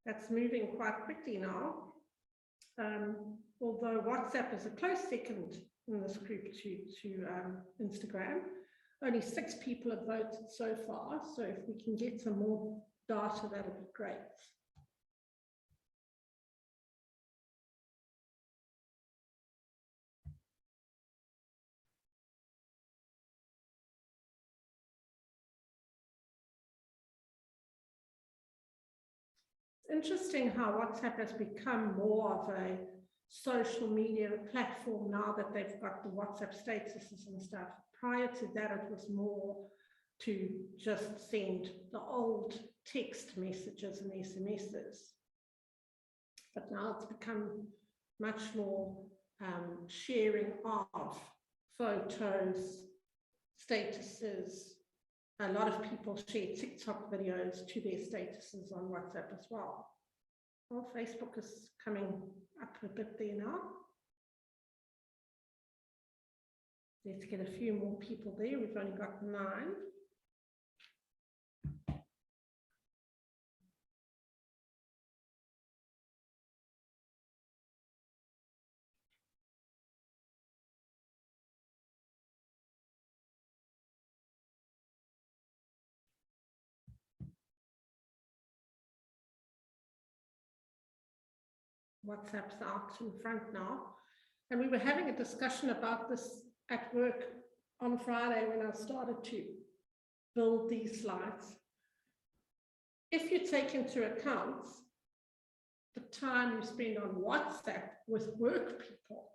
That's moving quite quickly now. Although WhatsApp is a close second in this group to Instagram. Only 6 people have voted so far, so if we can get some more data, that'll be great. interesting how WhatsApp has become more of a social media platform now that they've got the WhatsApp statuses and stuff. Prior to that, it was more to just send the old text messages and SMSs. But now it's become much more sharing of photos, statuses. A lot of people share TikTok videos to their statuses on WhatsApp as well. Well, Facebook is coming up a bit there now. Let's get a few more people there. We've only got 9. WhatsApp's out in front now. And we were having a discussion about this at work on Friday when I started to build these slides. If you take into account the time you spend on WhatsApp with work people,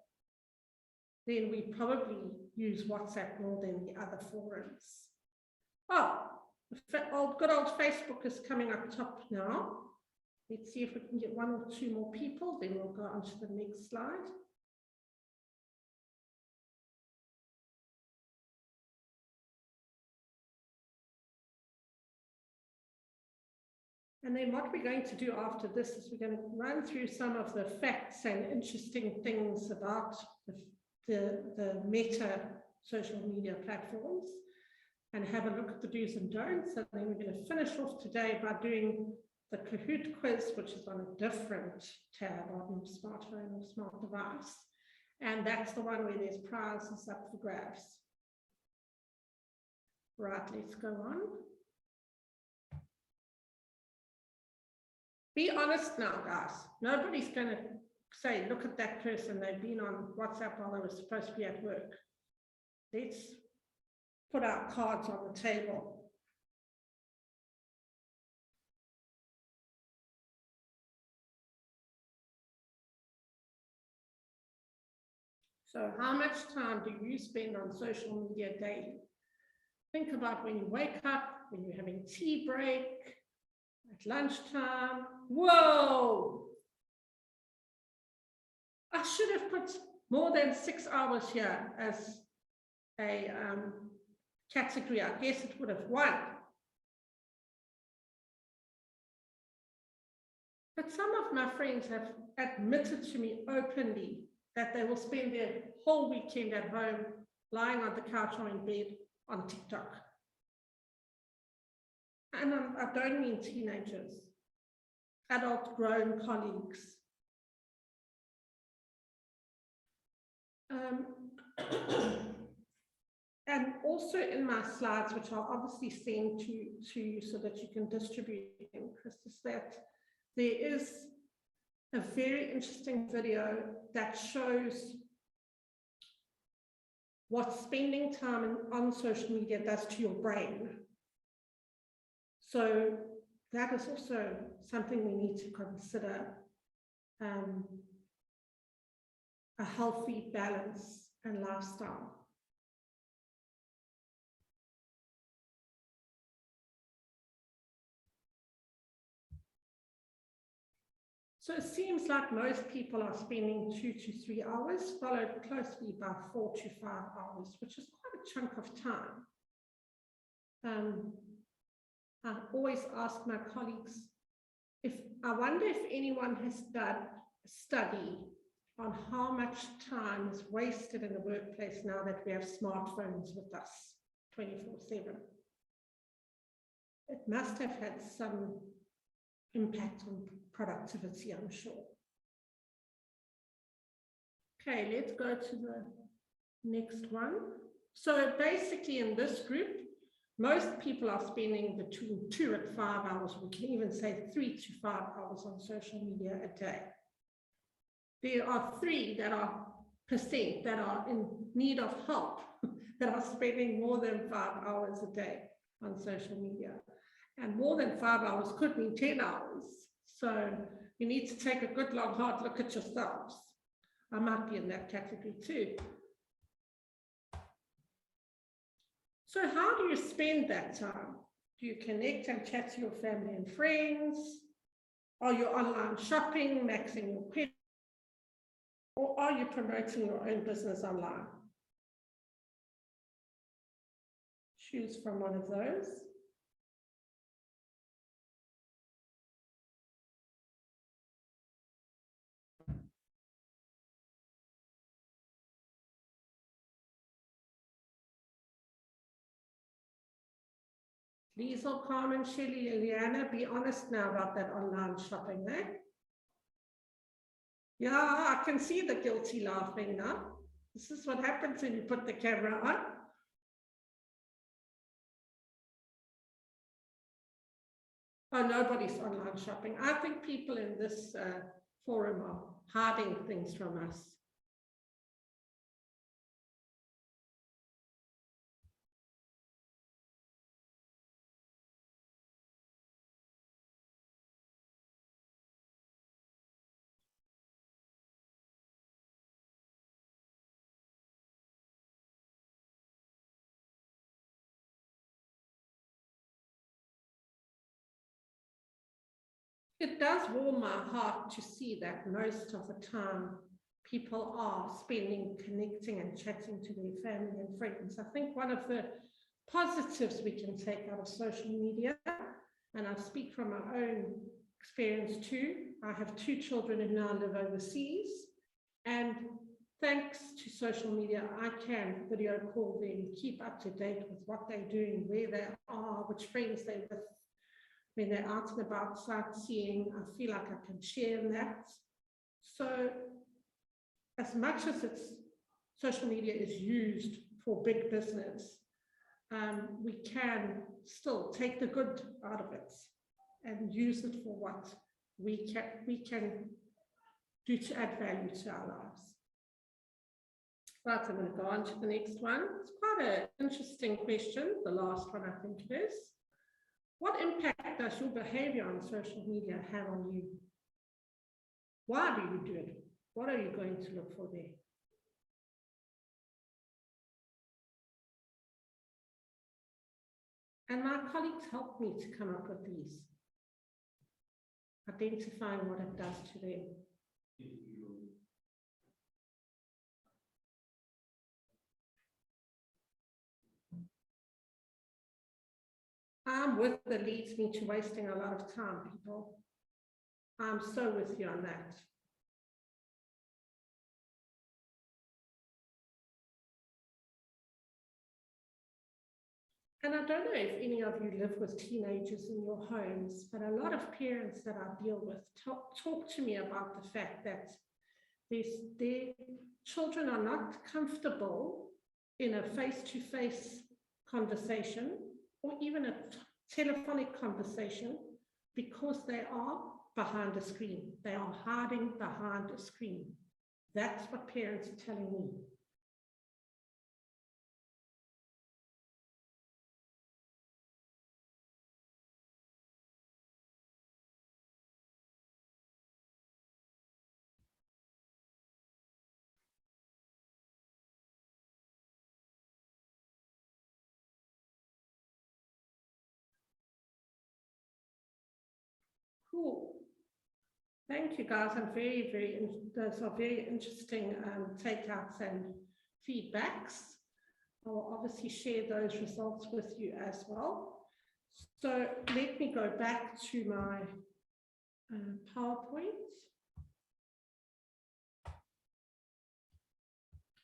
then we probably use WhatsApp more than the other forums. Oh, good old Facebook is coming up top now. Let's see if we can get 1 or 2 more people, then we'll go on to the next slide. And then what we're going to do after this is we're going to run through some of the facts and interesting things about the meta social media platforms and have a look at the do's and don'ts. And then we're going to finish off today by doing the Kahoot quiz, which is on a different tab on your smartphone or smart device. And that's the one where there's prizes up for grabs. Right, let's go on. Be honest now, guys. Nobody's going to say, look at that person, they've been on WhatsApp while they were supposed to be at work. Let's put our cards on the table. So how much time do you spend on social media daily? Think about when you wake up, when you're having tea break, at lunchtime. Whoa! I should have put more than 6 hours here as a category. I guess it would have won. But some of my friends have admitted to me openly that they will spend their whole weekend at home, lying on the couch or in bed on TikTok. And I don't mean teenagers, adult grown colleagues. And also in my slides, which I'll obviously send to you so that you can distribute them, Chris, is that there is a very interesting video that shows what spending time on social media does to your brain. So that is also something we need to consider, a healthy balance and lifestyle. So it seems like most people are spending 2 to 3 hours, followed closely by 4 to 5 hours, which is quite a chunk of time. I always ask my colleagues, I wonder if anyone has done a study on how much time is wasted in the workplace now that we have smartphones with us 24/7. It must have had some impact on productivity, I'm sure. Okay, let's go to the next one. So basically in this group, most people are spending between 2 and 5 hours, we can even say 3 to 5 hours on social media a day. There are 3% that are in need of help that are spending more than 5 hours a day on social media. And more than 5 hours could mean 10 hours. So you need to take a good, long, hard look at yourselves. I might be in that category too. So how do you spend that time? Do you connect and chat to your family and friends? Are you online shopping, maxing your credit? Or are you promoting your own business online? Choose from one of those. Liesel, Carmen, Shelley, Liliana, be honest now about that online shopping, eh? Yeah, I can see the guilty laughing now. This is what happens when you put the camera on. Oh, nobody's online shopping. I think people in this forum are hiding things from us. It does warm my heart to see that most of the time people are spending connecting and chatting to their family and friends. I think one of the positives we can take out of social media, and I speak from my own experience too. I have 2 children who now live overseas, and thanks to social media, I can video call them, keep up to date with what they're doing, where they are, which friends they're with. When they're out and about sightseeing, I feel like I can share that. So as much as social media is used for big business, we can still take the good out of it and use it for what we can do to add value to our lives. Right, I'm going to go on to the next one. It's quite an interesting question, the last one I think it is. What impact does your behavior on social media have on you? Why do you do it? What are you going to look for there? And my colleagues helped me to come up with these, identifying what it does to them. I'm with the leads me to wasting a lot of time, people. I'm so with you on that. And I don't know if any of you live with teenagers in your homes, but a lot of parents that I deal with talk to me about the fact that their children are not comfortable in a face-to-face conversation or even a telephonic conversation because they are behind a screen. They are hiding behind a screen. That's what parents are telling me. Cool. Thank you, guys. I'm those are very interesting takeouts and feedbacks. I'll obviously share those results with you as well. So let me go back to my PowerPoint.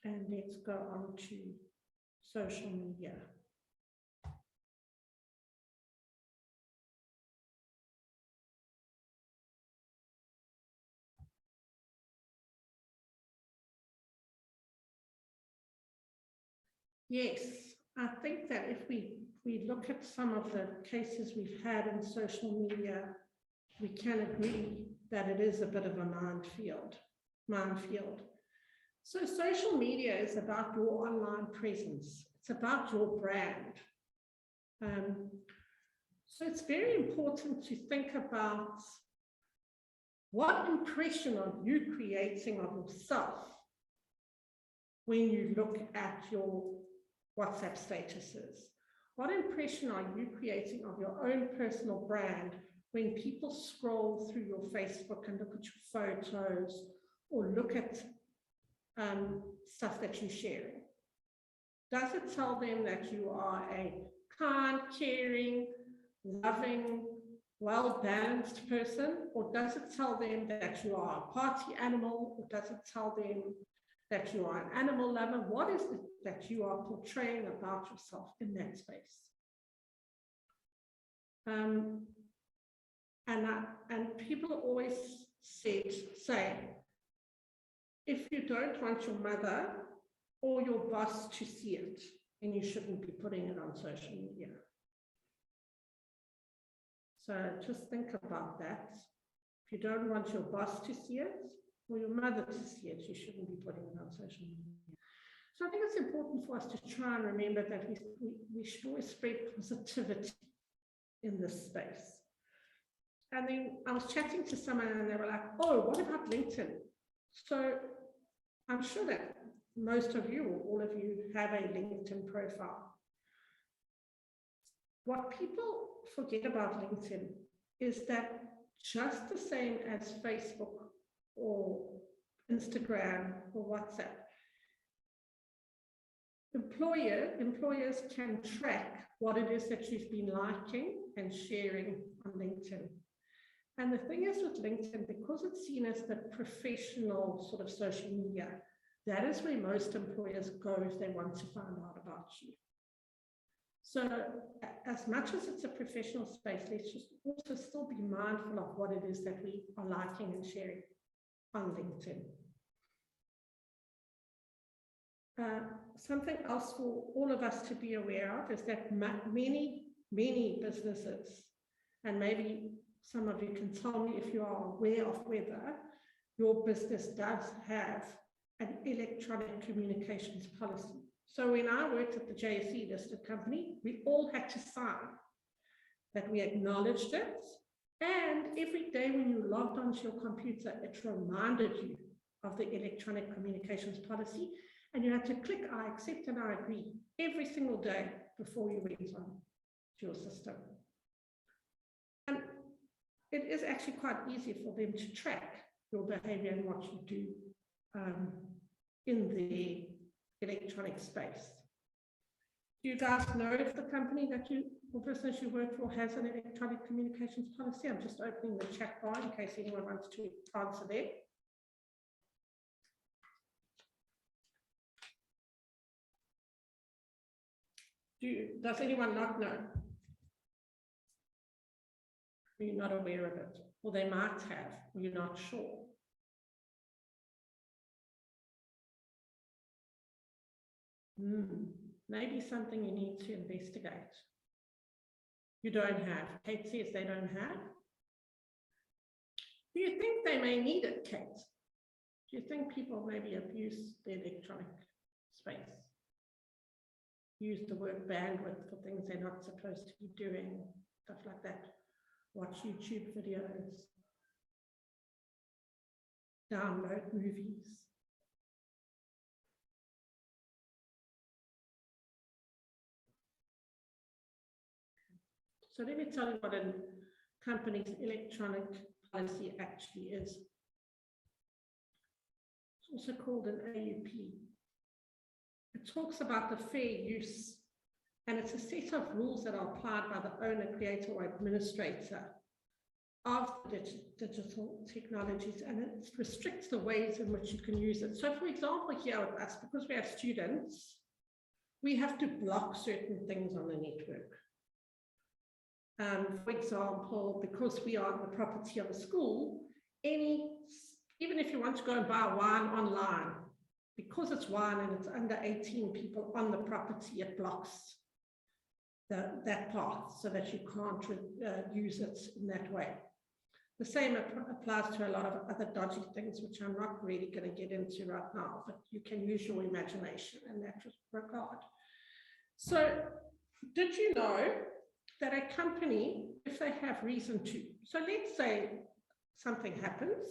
And let's go on to social media. Yes, I think that if we look at some of the cases we've had in social media, we can agree that it is a bit of a minefield. So social media is about your online presence. It's about your brand. So it's very important to think about What impression are you creating of yourself when you look at your WhatsApp statuses? What impression are you creating of your own personal brand when people scroll through your Facebook and look at your photos or look at stuff that you're sharing? Does it tell them that you are a kind, caring, loving, well-balanced person? Or does it tell them that you are a party animal? Or does it tell them that you are an animal lover? What is it that you are portraying about yourself in that space? And people always say, if you don't want your mother or your boss to see it, then you shouldn't be putting it on social media. So just think about that. If you don't want your boss to see it or your mother to see it, you shouldn't be putting it on social media. So I think it's important for us to try and remember that we should always spread positivity in this space. And then I was chatting to someone and they were like, oh, what about LinkedIn? So I'm sure that most of you or all of you have a LinkedIn profile. What people forget about LinkedIn is that just the same as Facebook or Instagram or WhatsApp, employers can track what it is that you've been liking and sharing on LinkedIn. And the thing is with LinkedIn, because it's seen as the professional sort of social media, that is where most employers go if they want to find out about you. So as much as it's a professional space, let's just also still be mindful of what it is that we are liking and sharing on LinkedIn. Something else for all of us to be aware of is that many businesses, and maybe some of you can tell me if you are aware of whether your business does have an electronic communications policy. So when I worked at the JSE listed company, we all had to sign that we acknowledged it. And every day when you logged onto your computer, it reminded you of the electronic communications policy. And you had to click, I accept and I agree every single day before you went on to your system. And it is actually quite easy for them to track your behavior and what you do in the electronic space. Do you guys know if the company that or business you work for has an electronic communications policy? I'm just opening the chat bar in case anyone wants to answer there. Does anyone not know? Are you not aware of it? Or they might have, or you're not sure. Maybe something you need to investigate. You don't have. Kate says they don't have. Do you think they may need it, Kate? Do you think people maybe abuse the electronic space? Use the word bandwidth for things they're not supposed to be doing, stuff like that. Watch YouTube videos, download movies. So let me tell you what a company's electronic policy actually is. It's also called an AUP. It talks about the fair use, and it's a set of rules that are applied by the owner, creator, or administrator of the digital technologies, and it restricts the ways in which you can use it. So for example, here with us, because we have students, we have to block certain things on the network. For example, because we are the property of a school, even if you want to go and buy wine online, because it's wine and it's under 18 people on the property, it blocks that path so that you can't use it in that way. The same applies to a lot of other dodgy things, which I'm not really going to get into right now, but you can use your imagination in that regard. So did you know that a company, if they have reason to, so let's say something happens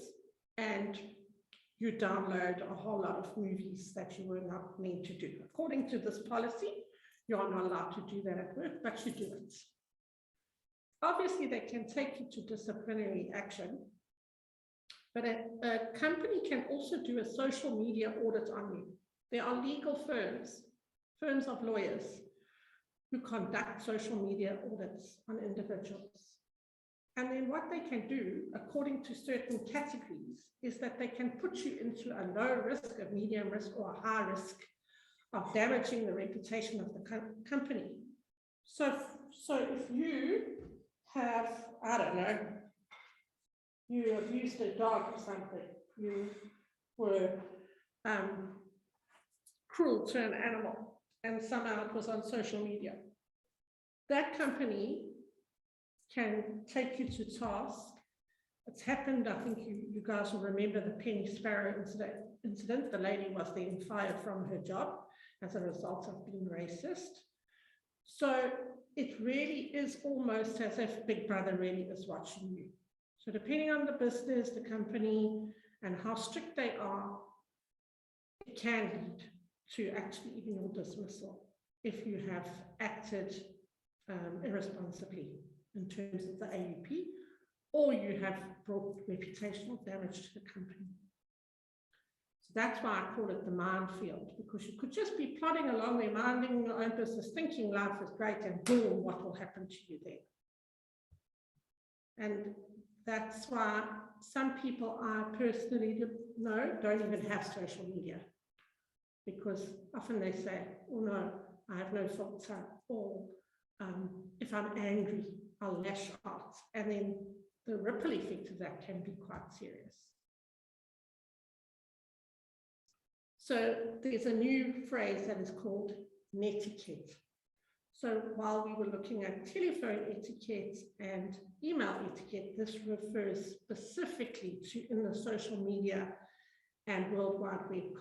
and you download a whole lot of movies that you were not meant to do. According to this policy, you are not allowed to do that at work, but you do it. Obviously, they can take you to disciplinary action, but a company can also do a social media audit on you. There are legal firms of lawyers, who conduct social media audits on individuals. And then what they can do, according to certain categories, is that they can put you into a low risk, a medium risk, or a high risk of damaging the reputation of the company. So if you have, I don't know, you abused a dog or something, you were cruel to an animal, and somehow it was on social media, that company can take you to task. It's happened, I think you guys will remember the Penny Sparrow incident. The lady was then fired from her job as a result of being racist. So it really is almost as if Big Brother really is watching you. So depending on the business, the company, and how strict they are, it can lead to actually even your dismissal if you have acted irresponsibly in terms of the AUP, or you have brought reputational damage to the company. So that's why I call it the minefield, because you could just be plodding along there, minding your own business, thinking life is great, and boom, what will happen to you then? And that's why some people I personally know don't even have social media, because often they say, oh no, I have no filter, or if I'm angry, I'll lash out. And then the ripple effect of that can be quite serious. So there's a new phrase that is called netiquette. So while we were looking at telephone etiquette and email etiquette, this refers specifically to in the social media and World Wide Web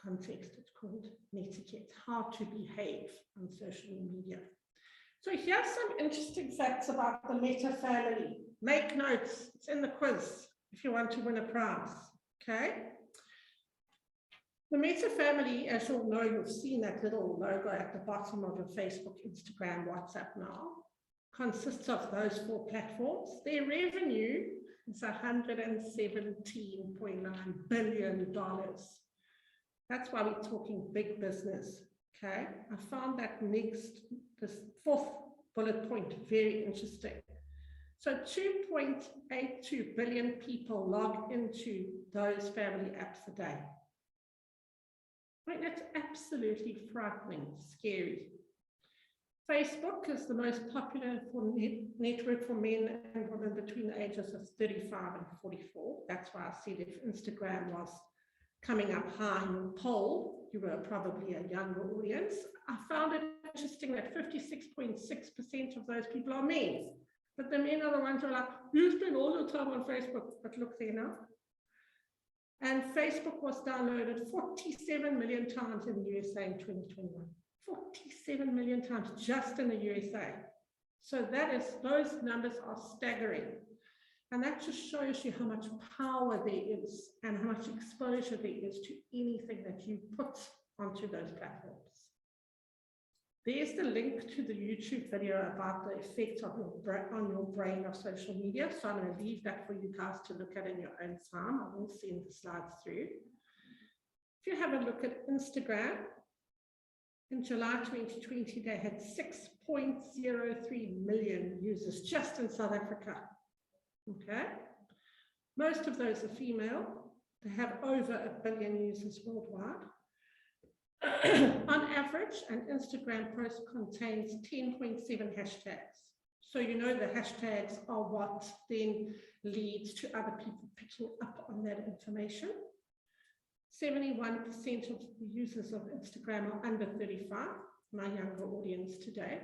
context. It's called netiquette, how to behave on social media. So here's some interesting facts about the Meta family. Make notes, it's in the quiz if you want to win a prize, okay? The Meta family, as you'll know, you've seen that little logo at the bottom of your Facebook, Instagram, WhatsApp now, consists of those 4 platforms. Their revenue is $117.9 billion. That's why we're talking big business, okay? I found that this 4th bullet point very interesting. So 2.82 billion people log into those family apps a day. I mean, that's absolutely frightening, scary. Facebook is the most popular network for men and women between the ages of 35 and 44. That's why I said if Instagram was coming up high in your poll, you were probably a younger audience. I found it interesting that 56.6% of those people are men. But the men are the ones who are like, you spend all your time on Facebook, but look there now. And Facebook was downloaded 47 million times in the USA in 2021. 47 million times just in the USA. So those numbers are staggering. And that just shows you how much power there is and how much exposure there is to anything that you put onto those platforms. There's the link to the YouTube video about the effect of on your brain of social media. So I'm going to leave that for you guys to look at in your own time. I will send the slides through. If you have a look at Instagram, in July 2020, they had 6.03 million users just in South Africa. Okay, most of those are female. They have over 1 billion users worldwide. On average, an Instagram post contains 10.7 hashtags. So you know the hashtags are what then leads to other people picking up on that information. 71% of the users of Instagram are under 35, my younger audience today.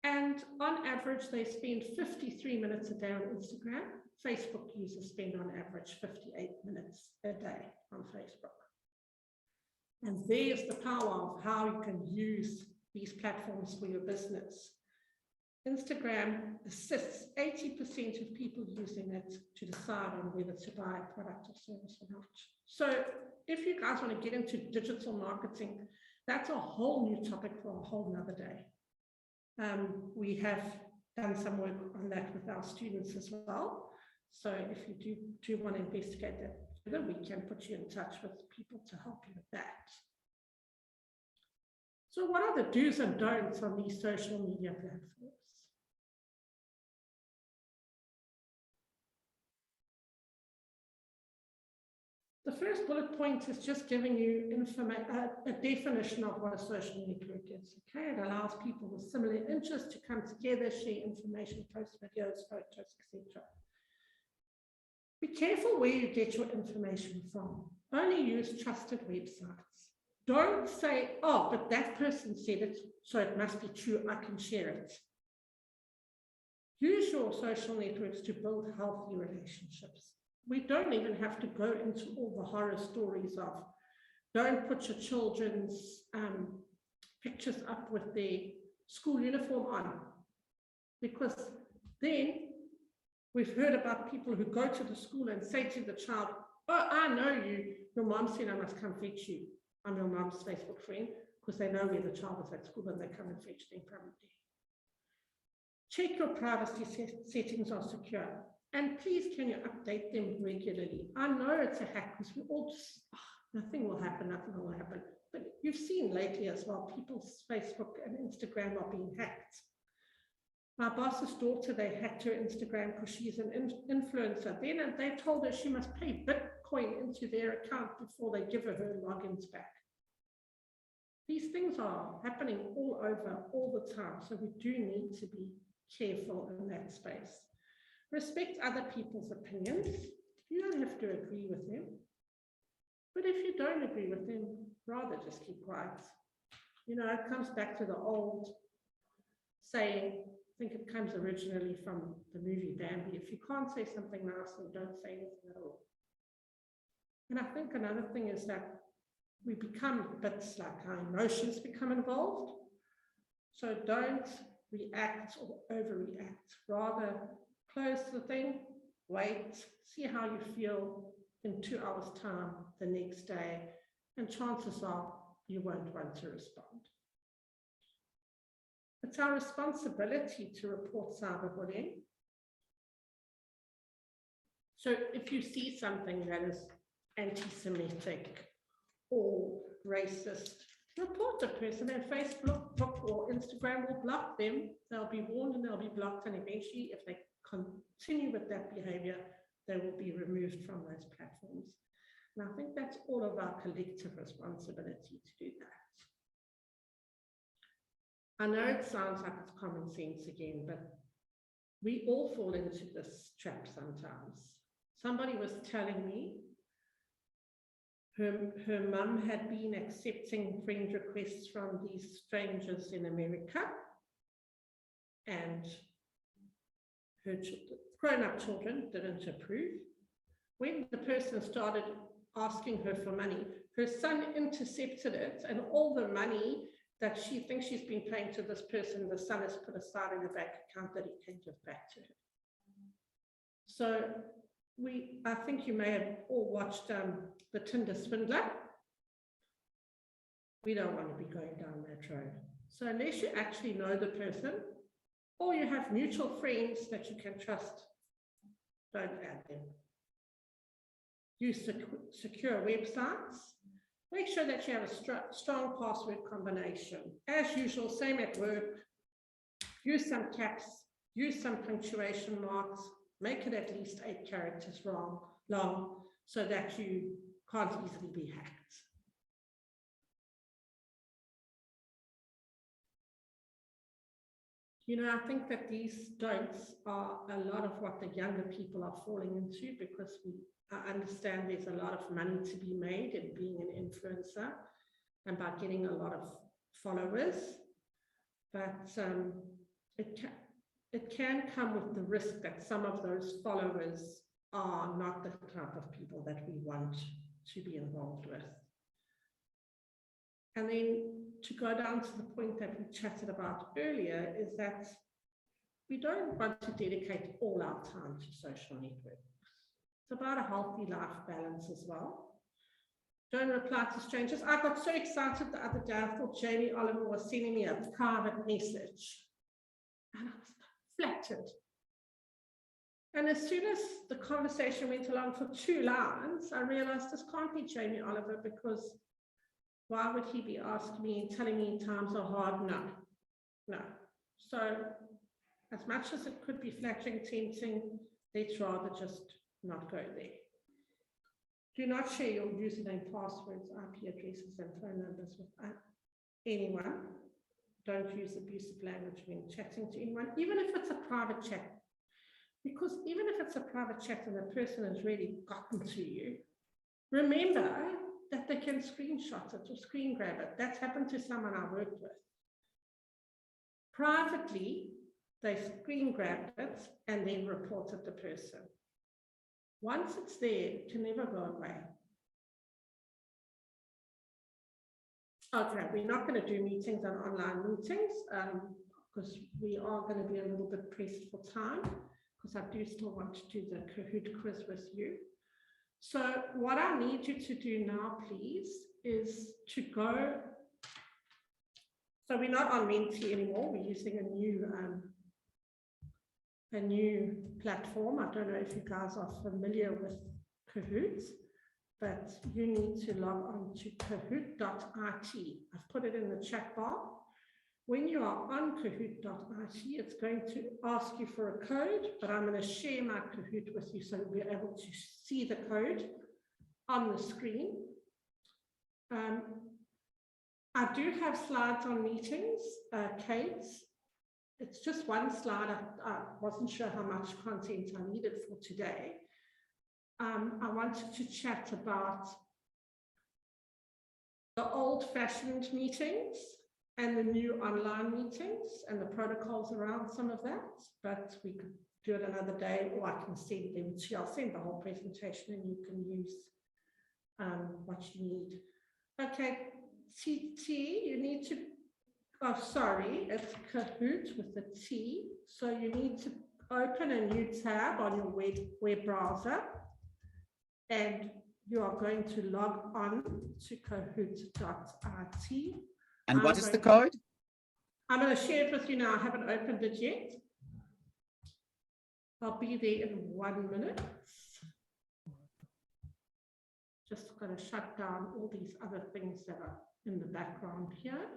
And on average, they spend 53 minutes a day on Instagram. Facebook users spend on average 58 minutes a day on Facebook. And there's the power of how you can use these platforms for your business. Instagram assists 80% of people using it to decide on whether to buy a product or service or not. So if you guys want to get into digital marketing, that's a whole new topic for a whole nother day. We have done some work on that with our students as well. So if you do want to investigate that further, we can put you in touch with people to help you with that. So what are the do's and don'ts on these social media platforms? The first bullet point is just giving you a definition of what a social network is. Okay, it allows people with similar interests to come together, share information, post videos, photos, etc. Be careful where you get your information from. Only use trusted websites. Don't say, oh, but that person said it, so it must be true, I can share it. Use your social networks to build healthy relationships. We don't even have to go into all the horror stories of don't put your children's pictures up with their school uniform on, because then we've heard about people who go to the school and say to the child, oh, I know you, your mom said I must come fetch you. I'm your mom's Facebook friend, because they know where the child is at school and they come and fetch them from there. Check your privacy settings are secure. And please, can you update them regularly? I know it's a hack because we all just, nothing will happen. But you've seen lately as well, people's Facebook and Instagram are being hacked. My boss's daughter, they hacked her Instagram because she's an influencer. Then they told her she must pay Bitcoin into their account before they give her logins back. These things are happening all over, all the time. So we do need to be careful in that space. Respect other people's opinions. You don't have to agree with them. But if you don't agree with them, rather just keep quiet. You know, it comes back to the old saying, I think it comes originally from the movie Bambi. If you can't say something nice, then don't say anything at all. And I think another thing is that we become bits like our emotions become involved. So don't react or overreact. Rather, close the thing, wait, see how you feel in 2 hours' time the next day, and chances are you won't want to respond. It's our responsibility to report cyberbullying. So if you see something that is anti-Semitic or racist, report the person, and Facebook or Instagram will block them. They'll be warned and they'll be blocked, and eventually if they continue with that behavior, they will be removed from those platforms. And I think that's all of our collective responsibility to do that. I know it sounds like it's common sense again, but we all fall into this trap sometimes. Somebody was telling me her mum had been accepting friend requests from these strangers in America, and her grown-up children didn't approve. When the person started asking her for money, her son intercepted it, and all the money that she thinks she's been paying to this person, the son has put aside in a bank account that he can give back to her. So I think you may have all watched The Tinder Swindler. We don't want to be going down that road. So unless you actually know the person, or you have mutual friends that you can trust, don't add them. Use secure websites. Make sure that you have a strong password combination. As usual, same at work. Use some caps, use some punctuation marks, make it at least 8 characters long so that you can't easily be hacked. You know, I think that these don'ts are a lot of what the younger people are falling into, because I understand there's a lot of money to be made in being an influencer and by getting a lot of followers, but it can come with the risk that some of those followers are not the type of people that we want to be involved with. And then to go down to the point that we chatted about earlier is that we don't want to dedicate all our time to social networks. It's about a healthy life balance as well. Don't reply to strangers. I got so excited the other day, I thought Jamie Oliver was sending me a private message. And I was flattered. And as soon as the conversation went along for 2 lines, I realized this can't be Jamie Oliver, because why would he be asking me and telling me times are hard? No. So as much as it could be flattering, tempting, let's rather just not go there. Do not share your username, passwords, IP addresses, and phone numbers with anyone. Don't use abusive language when chatting to anyone, even if it's a private chat. Because even if it's a private chat and the person has really gotten to you, remember that they can screenshot it or screen grab it. That's happened to someone I worked with. Privately, they screen grabbed it and then reported the person. Once it's there, it can never go away. Okay, we're not going to do meetings and online meetings because we are going to be a little bit pressed for time, because I do still want to do the Kahoot quiz with you. So what I need you to do now, please, is to go. So we're not on Menti anymore. We're using a new platform. I don't know if you guys are familiar with Kahoot, but you need to log on to kahoot.it. I've put it in the chat bar. When you are on kahoot.it, it's going to ask you for a code, but I'm going to share my Kahoot with you so we're able to see the code on the screen. I do have slides on meetings, Kate. It's just one slide. I wasn't sure how much content I needed for today. I wanted to chat about the old-fashioned meetings and the new online meetings and the protocols around some of that, but we could do it another day, or I can send them to you. I'll send the whole presentation and you can use what you need. Okay, TT, you need to, oh, sorry, it's Kahoot with the T. So you need to open a new tab on your web browser, and you are going to log on to kahoot.it. And what is the code? I'm going to share it with you now. I haven't opened it yet. I'll be there in 1 minute. Just going to shut down all these other things that are in the background here,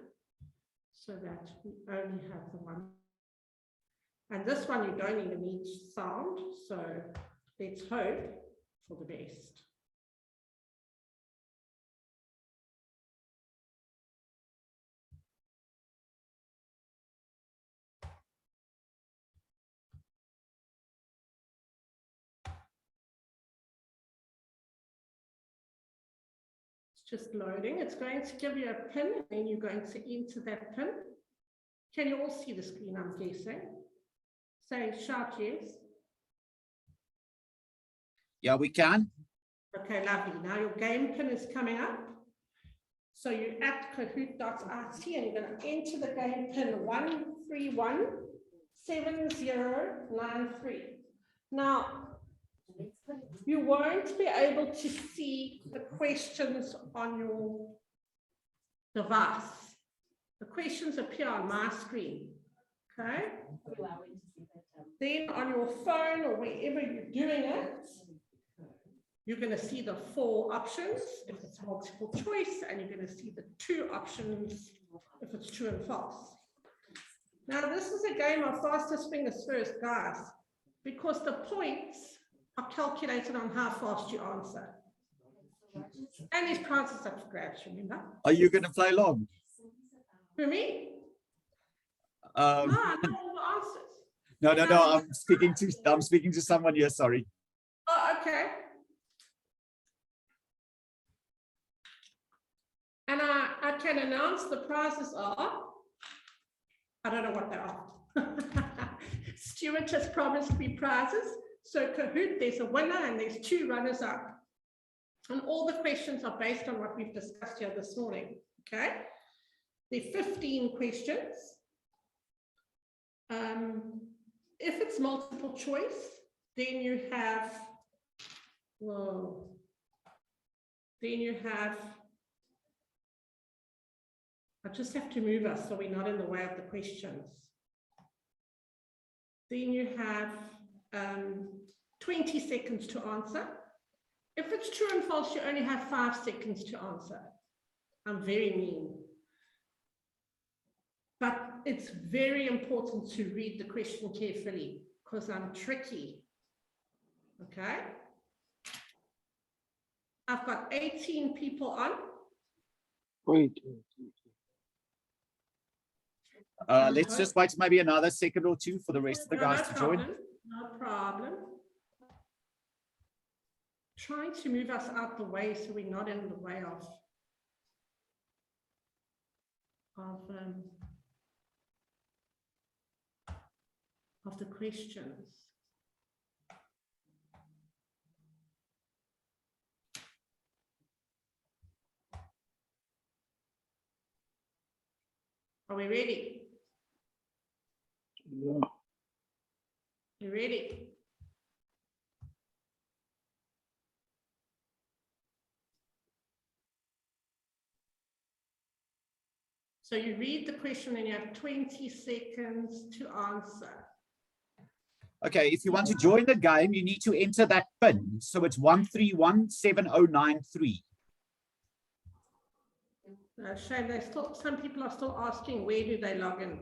so that we only have the one. And this one, you don't even need sound. So let's hope for the best. Just loading. It's going to give you a pin, and then you're going to enter that pin. Can you all see the screen, I'm guessing? Say, shout yes. Yeah, we can. Okay, lovely. Now your game pin is coming up. So you're at kahoot.it and you're going to enter the game pin 1317093. Now, you won't be able to see the questions on your device. The questions appear on my screen, okay? Then on your phone or wherever you're doing it, you're going to see the 4 options if it's multiple choice, and you're going to see the 2 options if it's true and false. Now, this is a game of fastest fingers first, guys, because the points are calculated on how fast you answer. And there's prizes up for grabs, remember? Are you going to play along? For me? No, I know all the answers. No. I'm speaking to someone here. Sorry. Oh, okay. And I can announce the prizes are. I don't know what they are. Stuart has promised me prizes. So Kahoot, there's a winner and there's 2 runners up. And all the questions are based on what we've discussed here this morning. Okay. There are 15 questions. if it's multiple choice, then you have, whoa, then you have, I just have to move us so we're not in the way of the questions. Then you have 20 seconds to answer. If it's true and false, you only have 5 seconds to answer. I'm very mean. But it's very important to read the question carefully because I'm tricky. Okay? I've got 18 people on. Wait. Let's just wait maybe another second or two for the rest of the guys to join. No problem. Trying to move us out the way so we're not in the way of the questions. Are we ready? Yeah. You ready? So you read the question and you have 20 seconds to answer. Okay, if you want to join the game, you need to enter that PIN. So it's 1317093. Shame, some people are still asking where do they log in.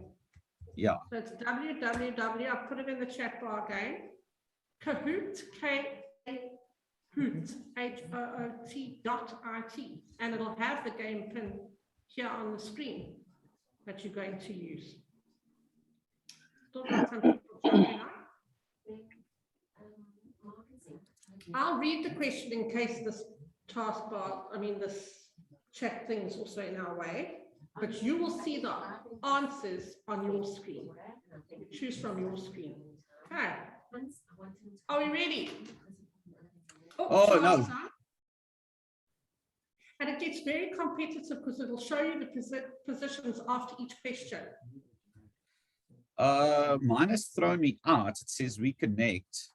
Yeah. So it's www. I'll put it in the chat bar again. Kahoot, K-A-Hoot, H-O-O-T.it, and it'll have the game pin here on the screen that you're going to use. Still got some people jumping on. I'll read the question in case this taskbar, this chat thing is also in our way, but you will see the answers on your screen. Choose from your screen. Okay. Are we ready? Oh, no. And it gets very competitive because it will show you the positions after each question. Mine has thrown me out. It says reconnect.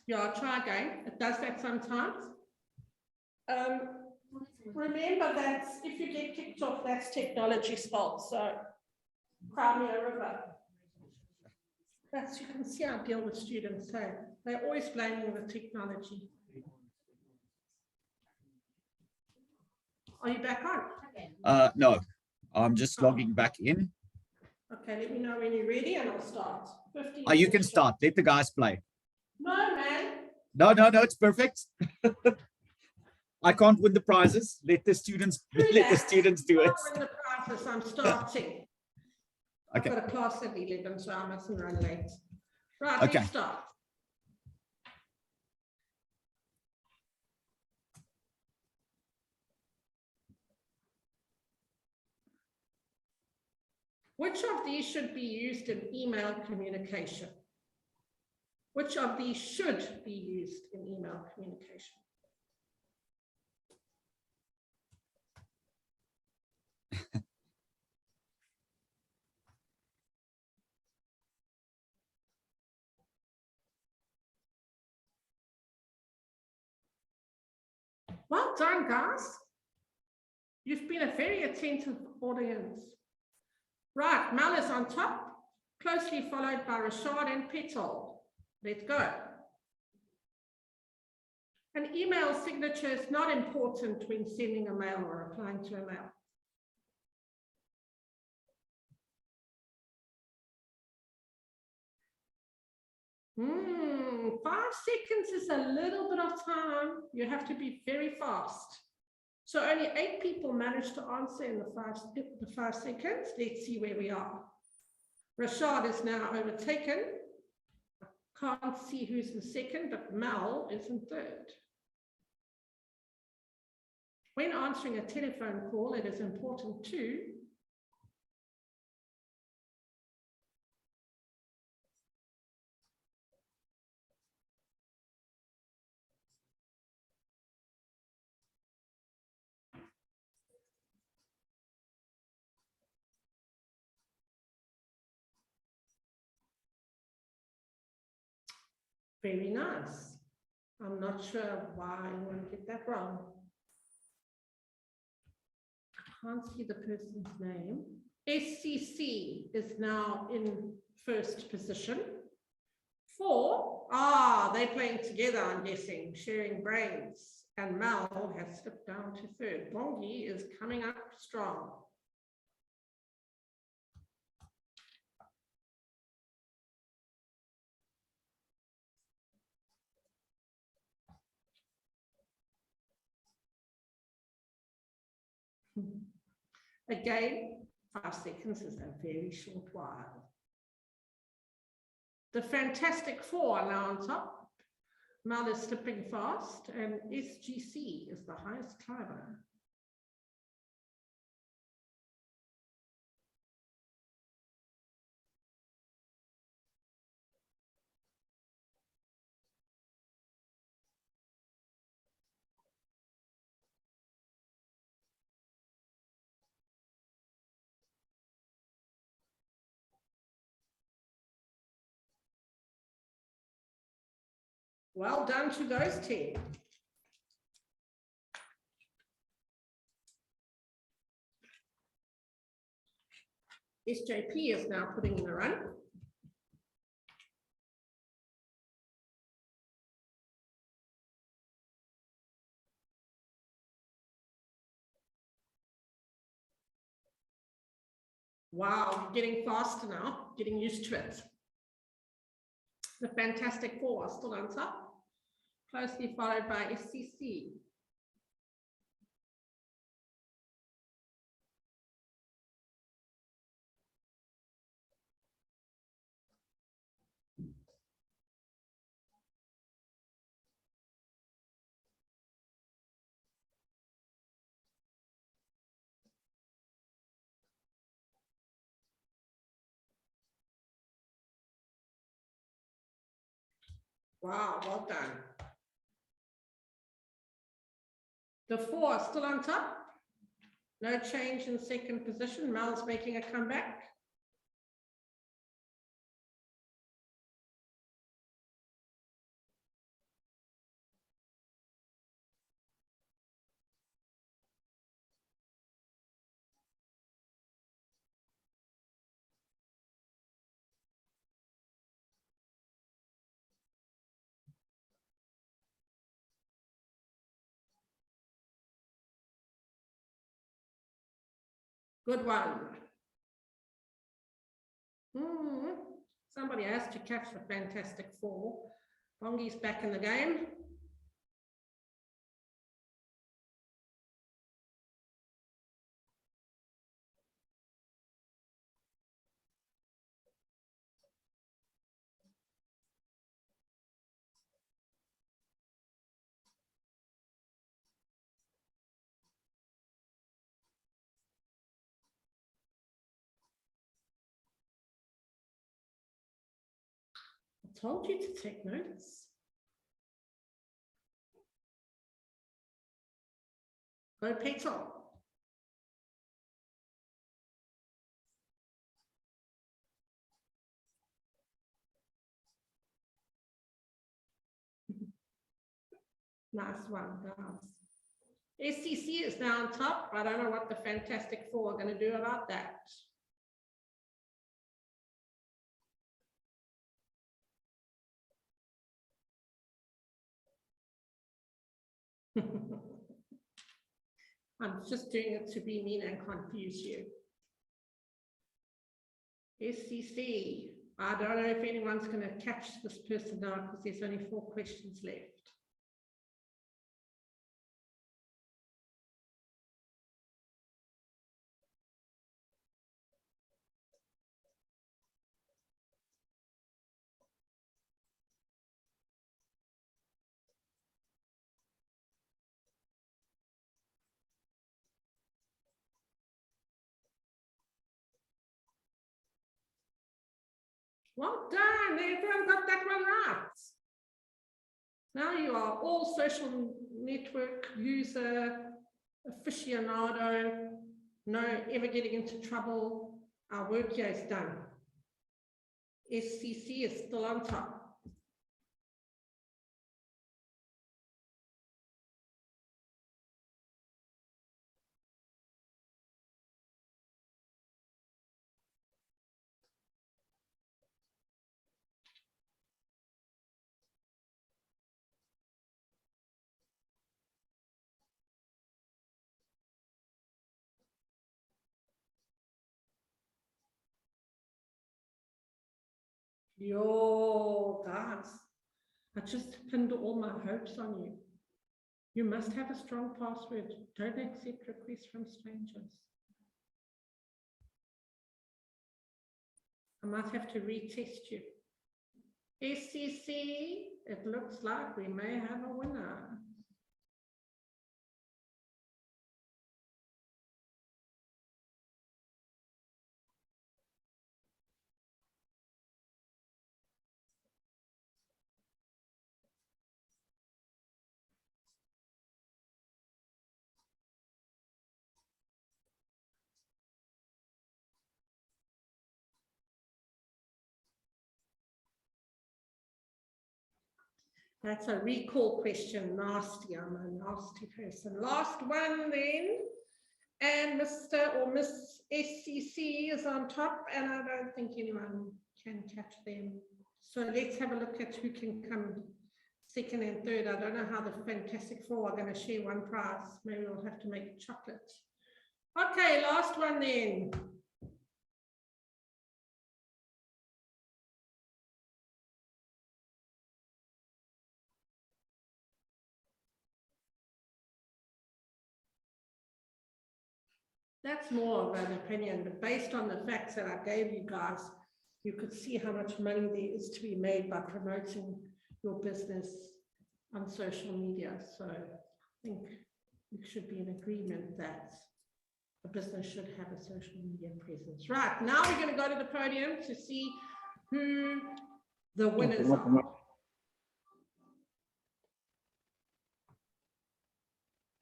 Yeah, I'll try again. It does that sometimes. Remember that if you get kicked off, that's technology's fault. So, cry me a river. That's, you can see I deal with students. So they're always blaming the technology. Are you back on? No, I'm just logging back in. Okay, let me know when you're ready and I'll start. 15 You can minutes. start. Let the guys play. No, man. No, it's perfect. I can't win the prizes. Let the students do it. I'll win the prizes. I'm starting. Okay. I've got a class at 11, so I mustn't run late. Right, Okay. let's start. Which of these should be used in email communication? Which of these should be used in email communication? Well done, guys. You've been a very attentive audience. Right, Mel is on top, closely followed by Rashad and Petal. Let's go. An email signature is not important when sending a mail or replying to a mail. 5 seconds is a little bit of time. You have to be very fast. So only 8 people managed to answer in the 5 seconds. Let's see where we are. Rashad is now overtaken. I can't see who's in second, but Mel is in third. When answering a telephone call, it is important to Very nice. I'm not sure why you want to get that wrong. I can't see the person's name. SCC is now in first position. 4, they're playing together, I'm guessing, sharing brains. And Mal has slipped down to 3rd. Bongi is coming up strong. Again, 5 seconds is a very short while. The Fantastic 4 are now on top. Mal is slipping fast, and SGC is the highest climber. Well done to those team. SJP is now putting in the run. Wow, getting faster now, getting used to it. The Fantastic 4 are still on top, closely followed by SCC. Wow, well done. The 4 are still on top. No change in second position. Mel's making a comeback. Good one. Somebody has to catch the Fantastic 4. Bongi's back in the game. I told you to take notes. Go Peter. Nice one, guys. SCC is now on top. I don't know what the Fantastic 4 are going to do about that. I'm just doing it to be mean and confuse you. SCC. I don't know if anyone's going to catch this person now because there's only 4 questions left. Well done, everyone got that one right. Now you are all social network user, aficionado, no ever getting into trouble. Our work here is done. SCC is still on top. Yo, guys, I just pinned all my hopes on you. You must have a strong password. Don't accept requests from strangers. I might have to retest you. SCC, it looks like we may have a winner. That's a recall question. Nasty. I'm a nasty person. Last one then. And Mr. or Miss SCC is on top, and I don't think anyone can catch them. So let's have a look at who can come second and third. I don't know how the Fantastic Four are going to share one prize. Maybe we'll have to make chocolate. Okay, last one then. That's more of an opinion, but based on the facts that I gave you guys, you could see how much money there is to be made by promoting your business on social media. So I think we should be in agreement that a business should have a social media presence. Right, now we're going to go to the podium to see who the winners are.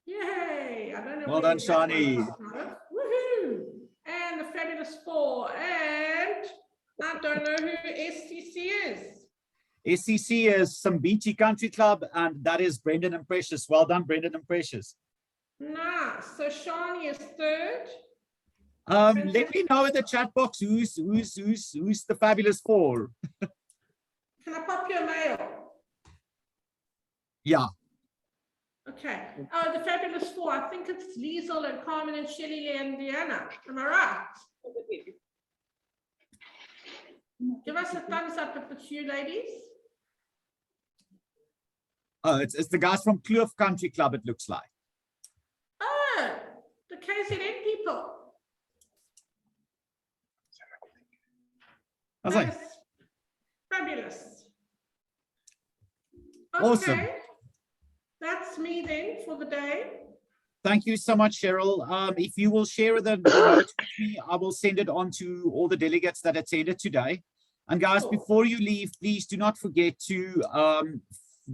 Yay! I don't know. Well done, Shani. Woohoo! And the Fabulous Four. And I don't know who SCC is. SCC is Sambichi Country Club, and that is Brendan and Precious. Well done, Brendan and Precious. Nice. So Shani is third. Let me know in the chat box who's the Fabulous Four. Can I pop your mail? Yeah. Okay. Oh, the Fabulous Four. I think it's Liesel and Carmen and Shelley and Deanna. Am I right? Give us a thumbs up if it's you, ladies. Oh, it's the guys from Kloof Country Club, it looks like. Oh, the KZN people. Okay. That is fabulous. Awesome. Okay. That's me then for the day. Thank you so much, Cheryl. If you will share the note with me, I will send it on to all the delegates that attended today. And guys, Sure. before you leave, please do not forget to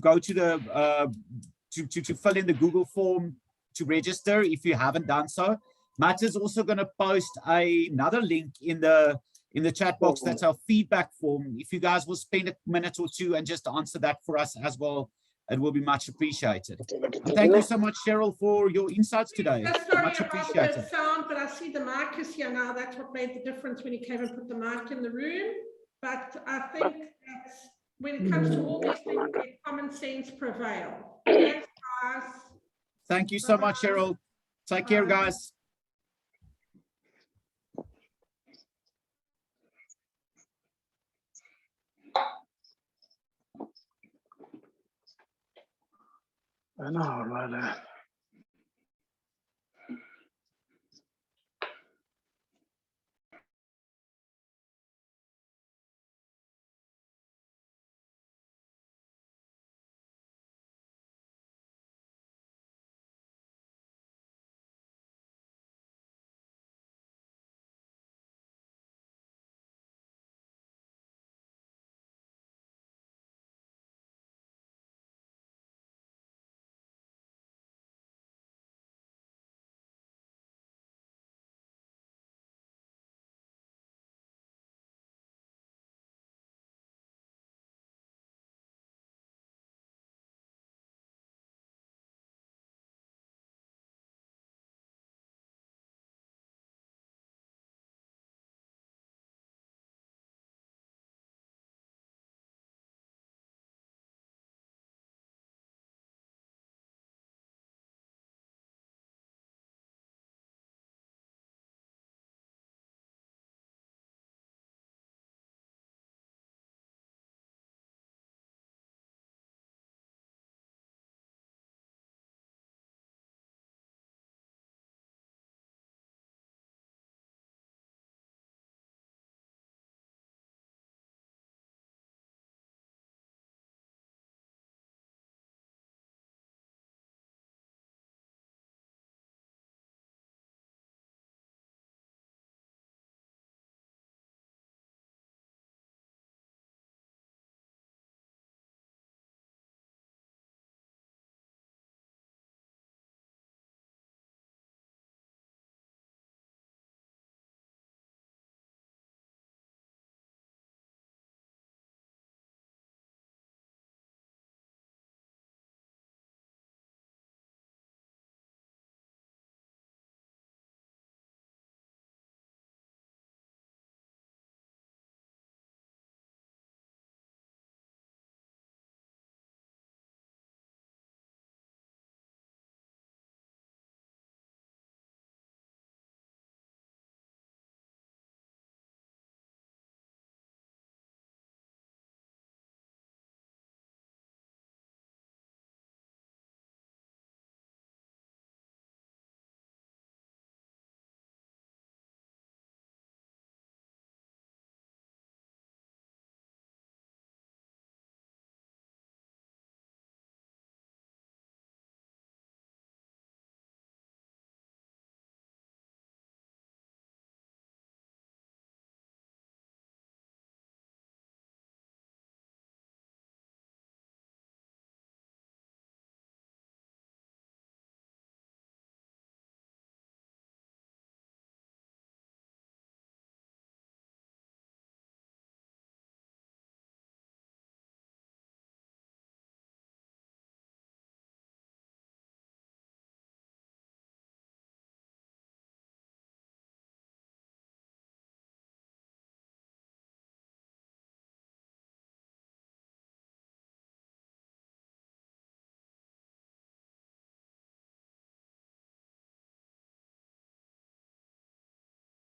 go to the to fill in the Google form to register if you haven't done so. Matt is also going to post another link in the chat box. That's our feedback form. If you guys will spend a minute or two and just answer that for us as well, it will be much appreciated. And thank you so much, Cheryl, for your insights today. Sorry Much about appreciated. the sound, but I see the mic is here now. That's what made the difference when you came and put the mic in the room. But I think that's, when it comes to all these things, common sense prevail. Thanks, guys. Thank you so much, Cheryl. Take care, guys. I know, brother.